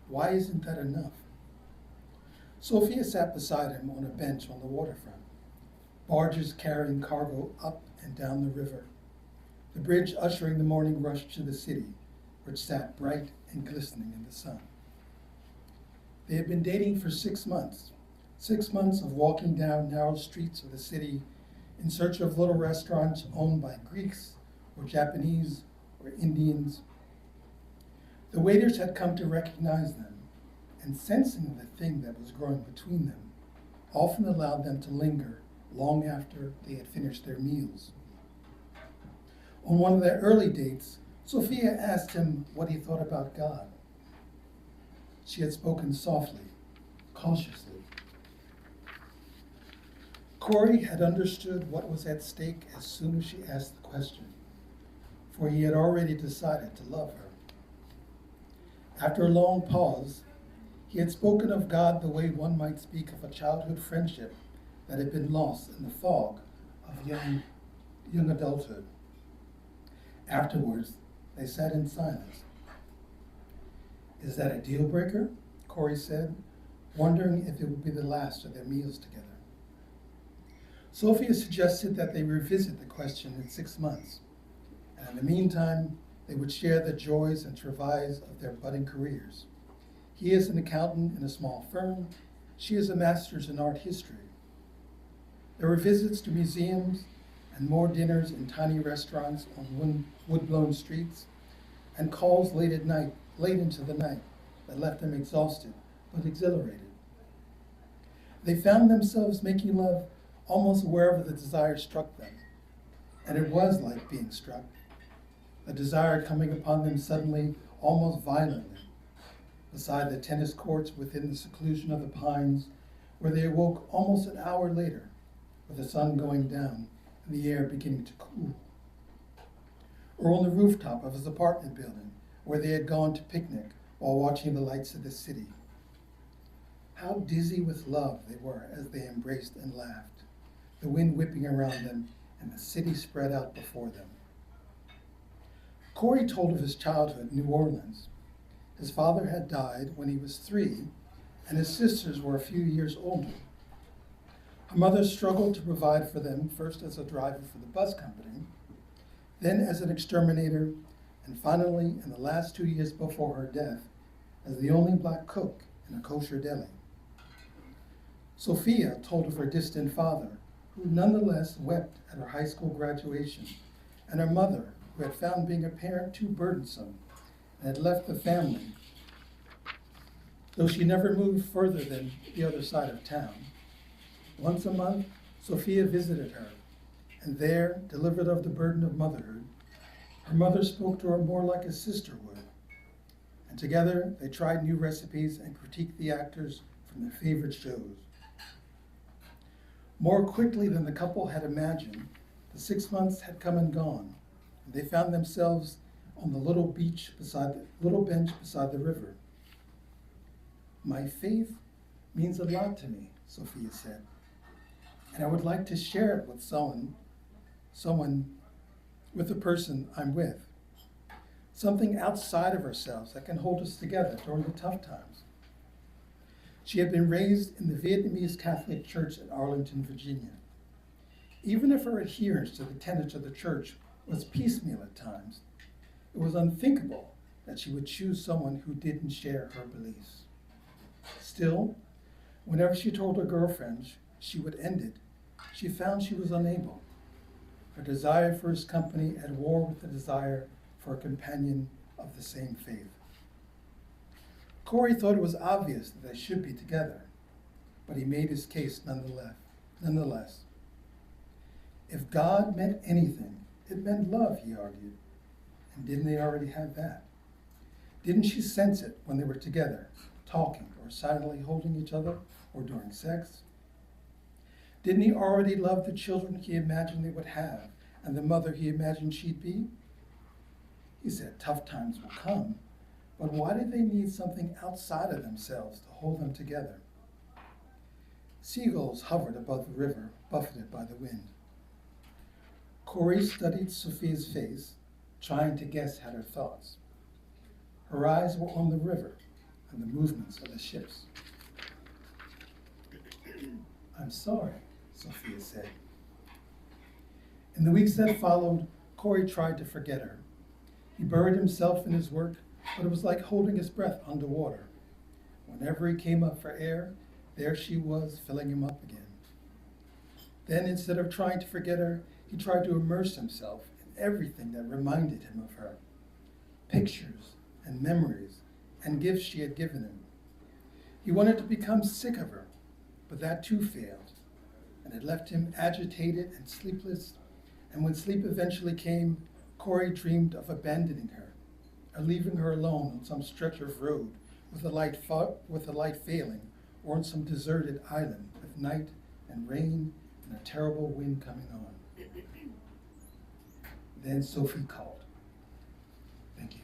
Why isn't that enough? Sophia sat beside him on a bench on the waterfront, barges carrying cargo up and down the river, the bridge ushering the morning rush to the city, which sat bright and glistening in the sun. They had been dating for 6 months, 6 months of walking down narrow streets of the city in search of little restaurants owned by Greeks or Japanese or Indians. The waiters had come to recognize them, and sensing the thing that was growing between them, often allowed them to linger long after they had finished their meals. On one of their early dates, Sophia asked him what he thought about God. She had spoken softly, cautiously. Corey had understood what was at stake as soon as she asked the question, for he had already decided to love her. After a long pause, he had spoken of God the way one might speak of a childhood friendship that had been lost in the fog of young adulthood. Afterwards, they sat in silence. Is that a deal breaker? Corey said, wondering if it would be the last of their meals together. Sophia suggested that they revisit the question in 6 months, and in the meantime, they would share the joys and travails of their budding careers. He is an accountant in a small firm. She is a master's in art history. There were visits to museums and more dinners in tiny restaurants on wood-blown streets, and calls late into the night that left them exhausted but exhilarated. They found themselves making love almost wherever the desire struck them, and it was like being struck, a desire coming upon them suddenly, almost violently, beside the tennis courts within the seclusion of the pines, where they awoke almost an hour later, with the sun going down and the air beginning to cool. Or on the rooftop of his apartment building, where they had gone to picnic while watching the lights of the city. How dizzy with love they were as they embraced and laughed, the wind whipping around them and the city spread out before them. Corey told of his childhood in New Orleans. His father had died when he was 3, and his sisters were a few years older. Her mother struggled to provide for them, first as a driver for the bus company, then as an exterminator, and finally, in the last 2 years before her death, as the only black cook in a kosher deli. Sophia told of her distant father, who nonetheless wept at her high school graduation, and her mother, who had found being a parent too burdensome and had left the family, though she never moved further than the other side of town. Once a month, Sophia visited her, and there, delivered of the burden of motherhood, her mother spoke to her more like a sister would, and together they tried new recipes and critiqued the actors from their favorite shows. More quickly than the couple had imagined, the 6 months had come and gone, and they found themselves on the little bench beside the river. My faith means a lot to me, Sophia said, and I would like to share it with with the person I'm with. Something outside of ourselves that can hold us together during the tough times. She had been raised in the Vietnamese Catholic Church in Arlington, Virginia. Even if her adherence to the tenets of the church was piecemeal at times, it was unthinkable that she would choose someone who didn't share her beliefs. Still, whenever she told her girlfriends she would end it, she found she was unable. Her desire for his company at war with the desire for a companion of the same faith. Corey thought it was obvious that they should be together, but he made his case nonetheless. If God meant anything, it meant love, he argued. And didn't they already have that? Didn't she sense it when they were together, talking or silently holding each other or during sex? Didn't he already love the children he imagined they would have and the mother he imagined she'd be? He said tough times will come, but why did they need something outside of themselves to hold them together? Seagulls hovered above the river, buffeted by the wind. Corey studied Sophia's face, trying to guess at her thoughts. Her eyes were on the river and the movements of the ships. I'm sorry, Sophia said. In the weeks that followed, Corey tried to forget her. He buried himself in his work, but it was like holding his breath underwater. Whenever he came up for air, there she was, filling him up again. Then, instead of trying to forget her, he tried to immerse himself in everything that reminded him of her. Pictures and memories and gifts she had given him. He wanted to become sick of her, but that too failed, and it left him agitated and sleepless. And when sleep eventually came, Corey dreamed of abandoning her, or leaving her alone on some stretch of road with the light failing, or on some deserted island with night and rain and a terrible wind coming on. Then Sophie called. Thank you.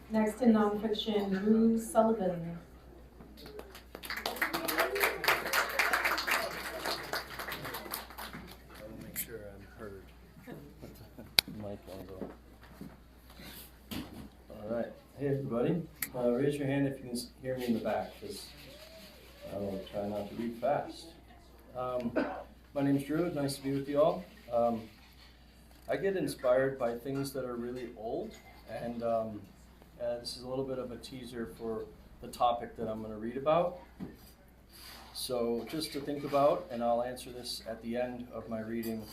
Next in nonfiction, Drew Sullivan. I'll make sure I'm heard. Mic on. All right. Hey, everybody. Raise your hand if you can hear me in the back, because I will try not to read fast. My name's Drew. Nice to be with you all. I get inspired by things that are really old, and this is a little bit of a teaser for the topic that I'm going to read about. So just to think about, and I'll answer this at the end of my reading,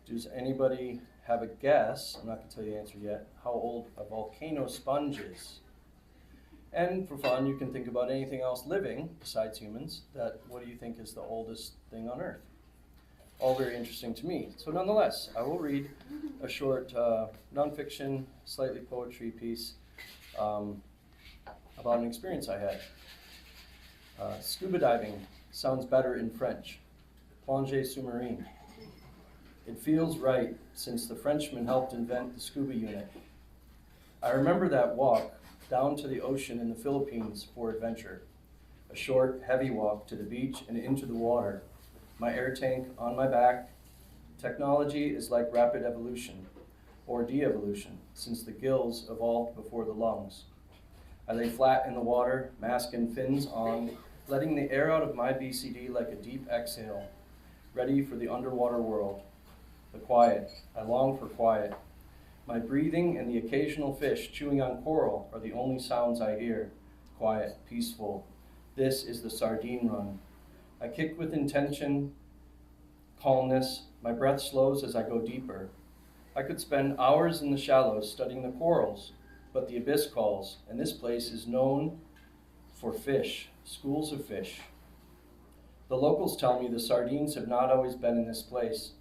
does anybody have a guess, I'm not going to tell you the answer yet, how old a volcano sponge is? And for fun, you can think about anything else living, besides humans, what do you think is the oldest thing on Earth? All very interesting to me. So nonetheless, I will read a short nonfiction, slightly poetry piece about an experience I had. Scuba diving sounds better in French. Plongée sous-marine. It feels right since the Frenchman helped invent the scuba unit. I remember that walk down to the ocean in the Philippines for adventure. A short, heavy walk to the beach and into the water. My air tank on my back. Technology is like rapid evolution, or de-evolution, since the gills evolved before the lungs. I lay flat in the water, mask and fins on, letting the air out of my BCD like a deep exhale, ready for the underwater world. The quiet. I long for quiet. My breathing and the occasional fish chewing on coral are the only sounds I hear. Quiet, peaceful. This is the sardine run. I kick with intention, calmness. My breath slows as I go deeper. I could spend hours in the shallows studying the corals, but the abyss calls, and this place is known for fish, schools of fish. The locals tell me the sardines have not always been in this place.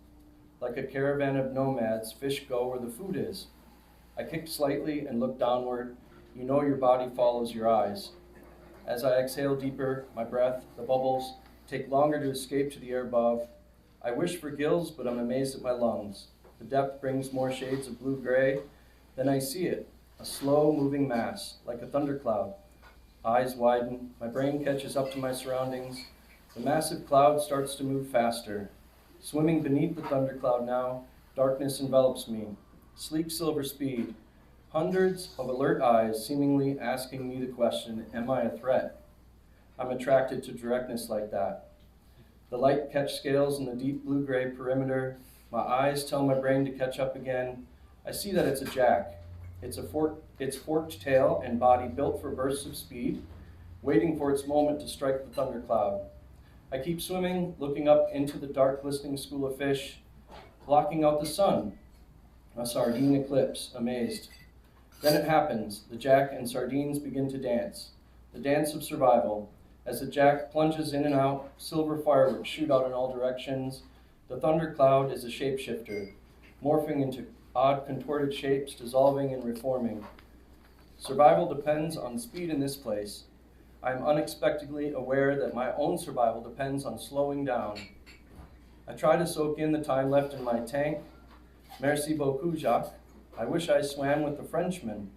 Like a caravan of nomads, fish go where the food is. I kicked slightly and looked downward. You know your body follows your eyes. As I exhale deeper, my breath, the bubbles, take longer to escape to the air above. I wish for gills, but I'm amazed at my lungs. The depth brings more shades of blue-gray. Then I see it, a slow-moving mass, like a thundercloud. Eyes widen, my brain catches up to my surroundings. The massive cloud starts to move faster. Swimming beneath the thundercloud now, darkness envelops me. Sleek silver speed. Hundreds of alert eyes seemingly asking me the question, am I a threat? I'm attracted to directness like that. The light catch scales in the deep blue-gray perimeter. My eyes tell my brain to catch up again. I see that it's a jack. Its forked tail and body built for bursts of speed, waiting for its moment to strike the thundercloud. I keep swimming, looking up into the dark glistening school of fish, blocking out the sun. A sardine eclipse, amazed. Then it happens. The jack and sardines begin to dance. The dance of survival. As the jack plunges in and out, silver fireworks shoot out in all directions. The thundercloud is a shapeshifter, morphing into odd contorted shapes, dissolving and reforming. Survival depends on speed in this place. I am unexpectedly aware that my own survival depends on slowing down. I try to soak in the time left in my tank. Merci beaucoup, Jacques. I wish I swam with the Frenchman.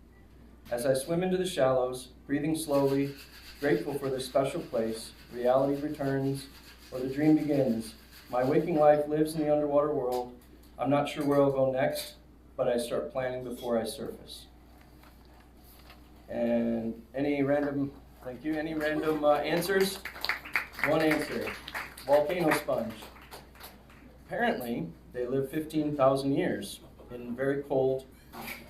As I swim into the shallows, breathing slowly, grateful for this special place, reality returns, or the dream begins. My waking life lives in the underwater world. I'm not sure where I'll go next, but I start planning before I surface. And any random answers? One answer, volcano sponge. Apparently, they live 15,000 years in very cold,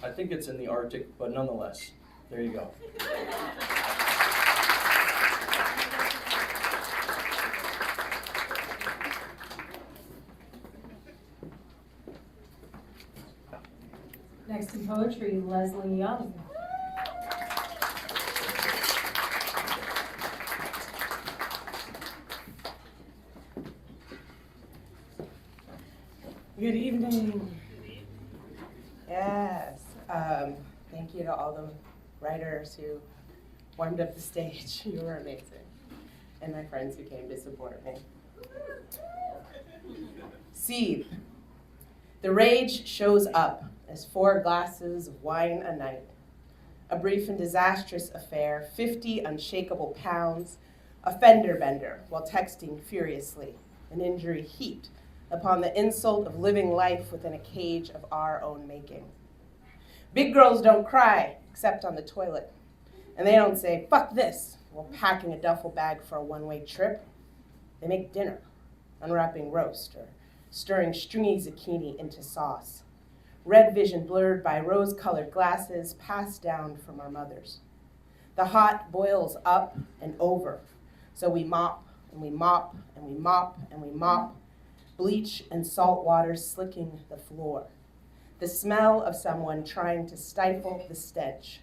I think it's in the Arctic, but nonetheless, there you go. Next in poetry, Lesley Younge. Good evening. Yes. Thank you to all the writers who warmed up the stage. You were amazing. And my friends who came to support me. Sieve. The rage shows up as 4 glasses of wine a night. A brief and disastrous affair, 50 unshakable pounds, a fender bender while texting furiously, an injury heaped upon the insult of living life within a cage of our own making. Big girls don't cry, except on the toilet. And they don't say, fuck this, while packing a duffel bag for a one-way trip. They make dinner, unwrapping roast or stirring stringy zucchini into sauce. Red vision blurred by rose-colored glasses passed down from our mothers. The hot boils up and over, so we mop and we mop and we mop and we mop, bleach and salt water slicking the floor. The smell of someone trying to stifle the stench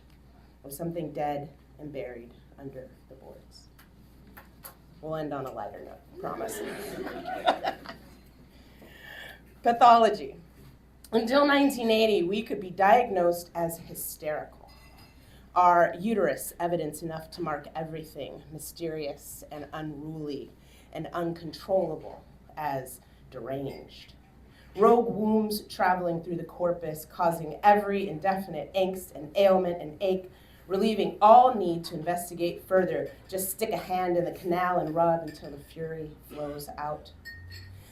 of something dead and buried under the boards. We'll end on a lighter note, promise. Pathology. Until 1980, we could be diagnosed as hysterical. Our uterus evidence enough to mark everything mysterious and unruly and uncontrollable as deranged. Rogue wombs traveling through the corpus, causing every indefinite angst and ailment and ache, relieving all need to investigate further. Just stick a hand in the canal and rub until the fury flows out.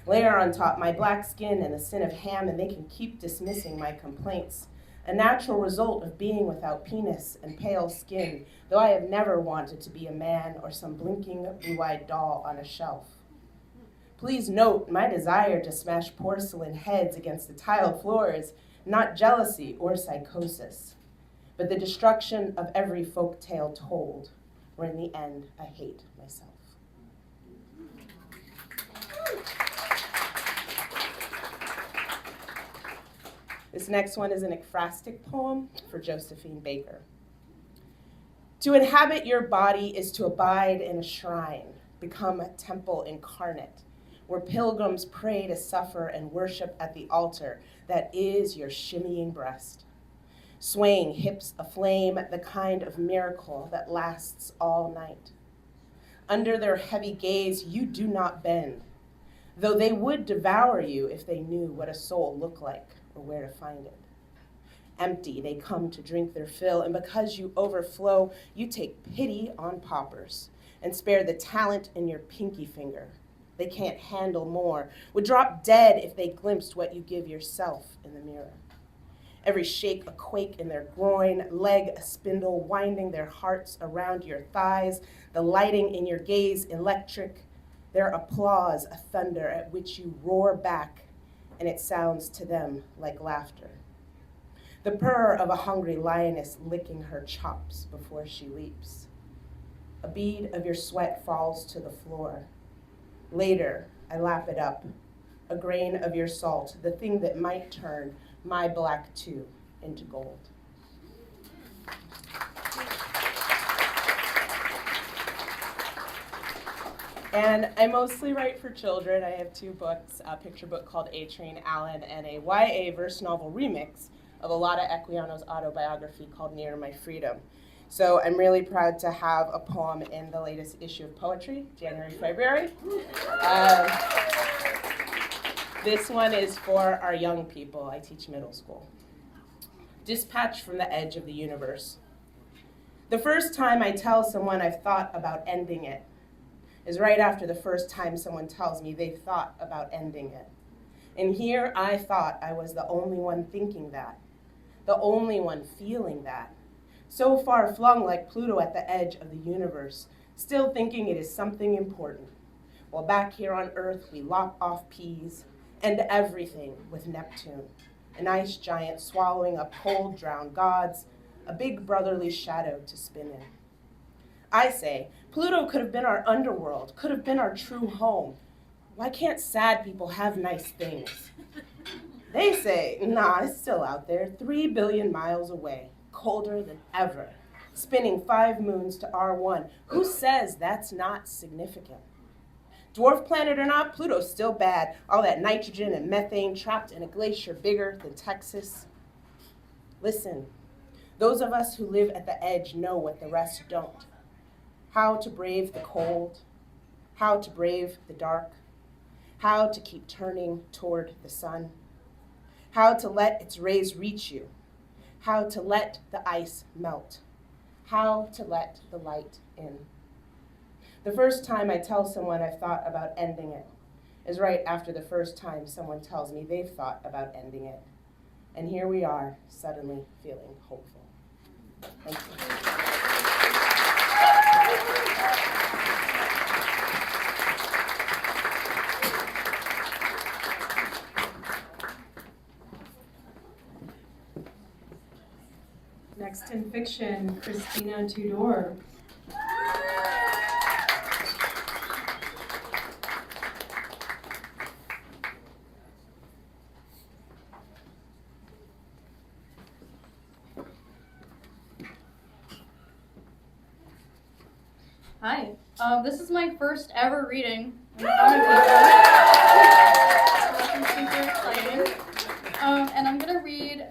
Layer on top my black skin and the sin of ham, and they can keep dismissing my complaints. A natural result of being without penis and pale skin, though I have never wanted to be a man or some blinking blue-eyed doll on a shelf. Please note my desire to smash porcelain heads against the tiled floors, not jealousy or psychosis, but the destruction of every folk tale told, where in the end I hate myself. This next one is an ekphrastic poem for Josephine Baker. To inhabit your body is to abide in a shrine, become a temple incarnate, where pilgrims pray to suffer and worship at the altar that is your shimmying breast. Swaying hips aflame, the kind of miracle that lasts all night. Under their heavy gaze, you do not bend, though they would devour you if they knew what a soul looked like or where to find it. Empty, they come to drink their fill, and because you overflow, you take pity on paupers and spare the talent in your pinky finger. They can't handle more, would drop dead if they glimpsed what you give yourself in the mirror. Every shake a quake in their groin, leg a spindle, winding their hearts around your thighs, the lighting in your gaze electric, their applause a thunder at which you roar back, and it sounds to them like laughter. The purr of a hungry lioness licking her chops before she leaps. A bead of your sweat falls to the floor. Later, I lap it up, a grain of your salt, the thing that might turn my black too into gold. And I mostly write for children. I have 2 books, a picture book called A Train Allen and a YA verse novel remix of Olata Equiano's autobiography called Near My Freedom. So I'm really proud to have a poem in the latest issue of Poetry, January, February. This one is for our young people. I teach middle school. Dispatch from the edge of the universe. The first time I tell someone I've thought about ending it is right after the first time someone tells me they've thought about ending it. And here I thought I was the only one thinking that, the only one feeling that, so far flung like Pluto at the edge of the universe, still thinking it is something important, while back here on Earth we lop off peas and everything with Neptune, an ice giant swallowing up cold, drowned gods, a big brotherly shadow to spin in. I say, Pluto could have been our underworld, could have been our true home. Why can't sad people have nice things? They say, nah, it's still out there, 3 billion miles away, colder than ever, spinning 5 moons to R1. Who says that's not significant? Dwarf planet or not, Pluto's still bad. All that nitrogen and methane trapped in a glacier bigger than Texas. Listen, those of us who live at the edge know what the rest don't. How to brave the cold, how to brave the dark, how to keep turning toward the sun, how to let its rays reach you, how to let the ice melt, how to let the light in. The first time I tell someone I've thought about ending it is right after the first time someone tells me they've thought about ending it. And here we are, suddenly feeling hopeful. Thank you. Next in fiction, Christina Tudor. Hi, this is my first ever reading in front of you. So super exciting. And I'm gonna read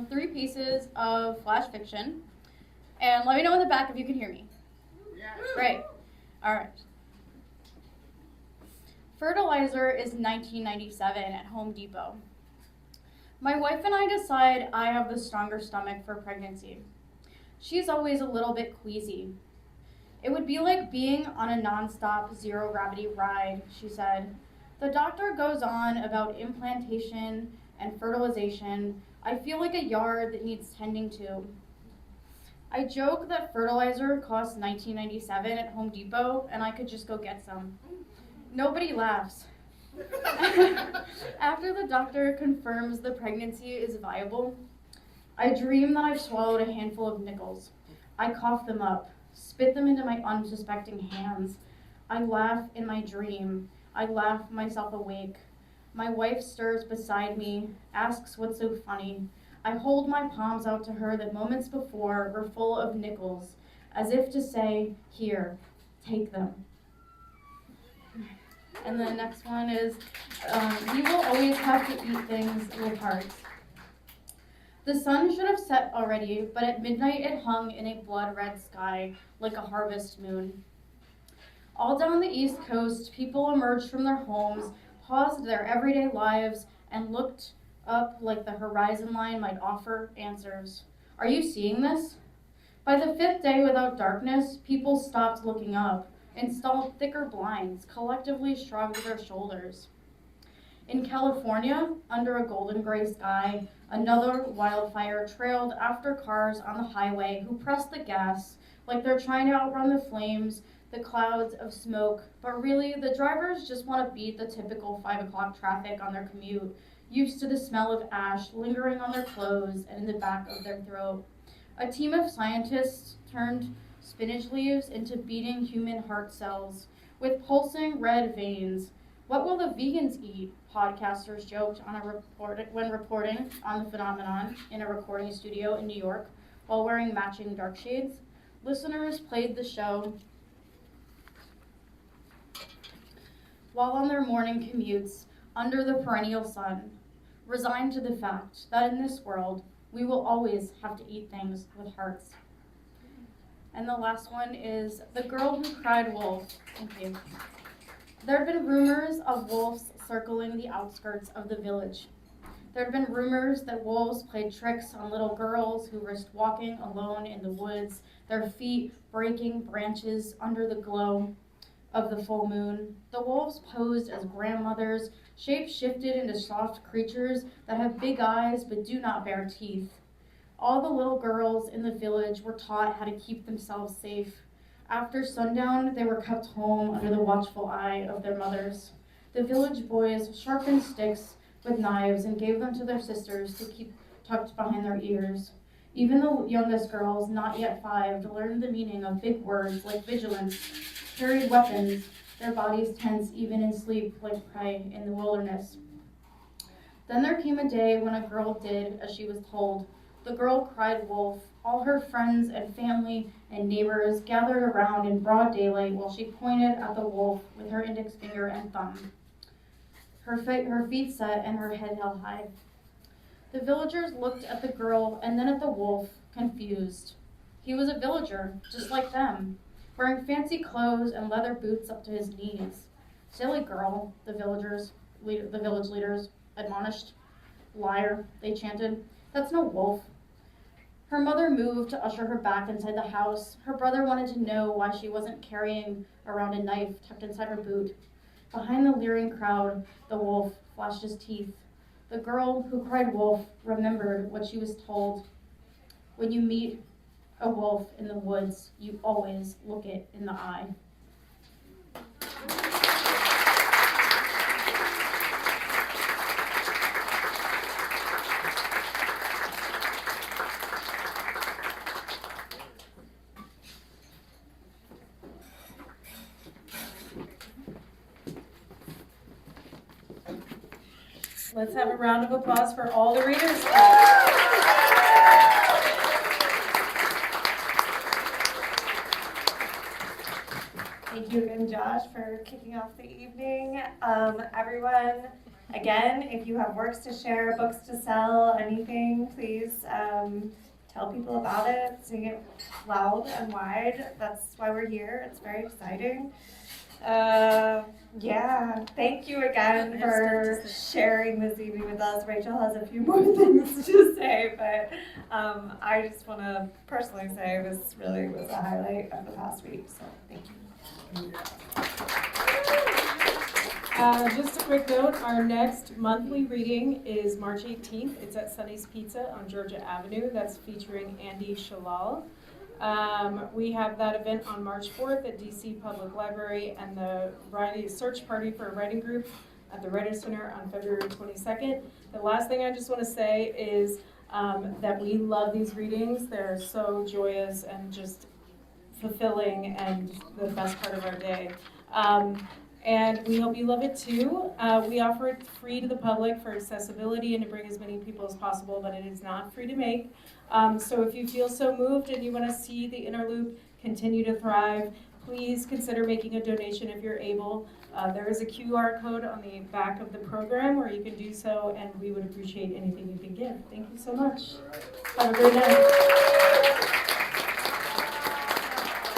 3 pieces of flash fiction. And let me know in the back if you can hear me. Great. All right. Fertilizer is 1997 at Home Depot. My wife and I decide I have the stronger stomach for pregnancy. She's always a little bit queasy. It would be like being on a nonstop zero-gravity ride, she said. The doctor goes on about implantation and fertilization. I feel like a yard that needs tending to. I joke that fertilizer costs $19.97 at Home Depot, and I could just go get some. Nobody laughs. After the doctor confirms the pregnancy is viable, I dream that I've swallowed a handful of nickels. I cough them up, spit them into my unsuspecting hands. I laugh in my dream. I laugh myself awake. My wife stirs beside me, asks what's so funny. I hold my palms out to her that moments before were full of nickels, as if to say, here, take them. And the next one is, we will always have to eat things with hearts. The sun should have set already, but at midnight it hung in a blood-red sky like a harvest moon. All down the East Coast, people emerged from their homes, paused their everyday lives, and looked up like the horizon line might offer answers. Are you seeing this? By the 5th day without darkness, people stopped looking up, installed thicker blinds, collectively shrugged their shoulders. In California, under a golden gray sky, another wildfire trailed after cars on the highway who pressed the gas like they're trying to outrun the flames, the clouds of smoke, but really the drivers just want to beat the typical 5 o'clock traffic on their commute, used to the smell of ash lingering on their clothes and in the back of their throat. A team of scientists turned spinach leaves into beating human heart cells with pulsing red veins. What will the vegans eat? Podcasters joked when reporting on the phenomenon in a recording studio in New York while wearing matching dark shades. Listeners played the show while on their morning commutes under the perennial sun, resigned to the fact that in this world, we will always have to eat things with hearts. And the last one is The Girl Who Cried Wolf. Thank you. There had been rumors of wolves circling the outskirts of the village. There had been rumors that wolves played tricks on little girls who risked walking alone in the woods, their feet breaking branches under the glow of the full moon. The wolves posed as grandmothers, shape-shifted into soft creatures that have big eyes but do not bear teeth. All the little girls in the village were taught how to keep themselves safe. After sundown, they were kept home under the watchful eye of their mothers. The village boys sharpened sticks with knives and gave them to their sisters to keep tucked behind their ears. Even the youngest girls, not yet 5, learned the meaning of big words like vigilance, carried weapons, their bodies tense even in sleep like prey in the wilderness. Then there came a day when a girl did as she was told. The girl cried wolf. All her friends and family and neighbors gathered around in broad daylight while she pointed at the wolf with her index finger and thumb. Her feet set and her head held high. The villagers looked at the girl and then at the wolf, confused. He was a villager, just like them, wearing fancy clothes and leather boots up to his knees. Silly girl, the village leaders admonished. Liar, they chanted. That's no wolf. Her mother moved to usher her back inside the house. Her brother wanted to know why she wasn't carrying around a knife tucked inside her boot. Behind the leering crowd, the wolf flashed his teeth. The girl who cried wolf remembered what she was told. When you meet a wolf in the woods, you always look it in the eye. Let's have a round of applause for all the readers. Thank you again, Josh, for kicking off the evening. Everyone, again, if you have works to share, books to sell, anything, please tell people about it. Sing it loud and wide. That's why we're here. It's very exciting. Yeah, thank you again for sharing this evening with us. Rachel has a few more things to say, but I just want to personally say this really was a highlight of the past week, so thank you. Just a quick note, our next monthly reading is March 18th. It's at Sunny's Pizza on Georgia Avenue. That's featuring Andy Shalal. We have that event on March 4th at DC Public Library, and the search party for a writing group at the Writers Center on February 22nd. The last thing I just want to say is that we love these readings. They're so joyous and just fulfilling and the best part of our day. And we hope you love it too. We offer it free to the public for accessibility and to bring as many people as possible, but it is not free to make. So if you feel so moved and you want to see the Inner Loop continue to thrive, please consider making a donation if you're able. There is a QR code on the back of the program where you can do so, and we would appreciate anything you can give. Thank you so much. Have a great night.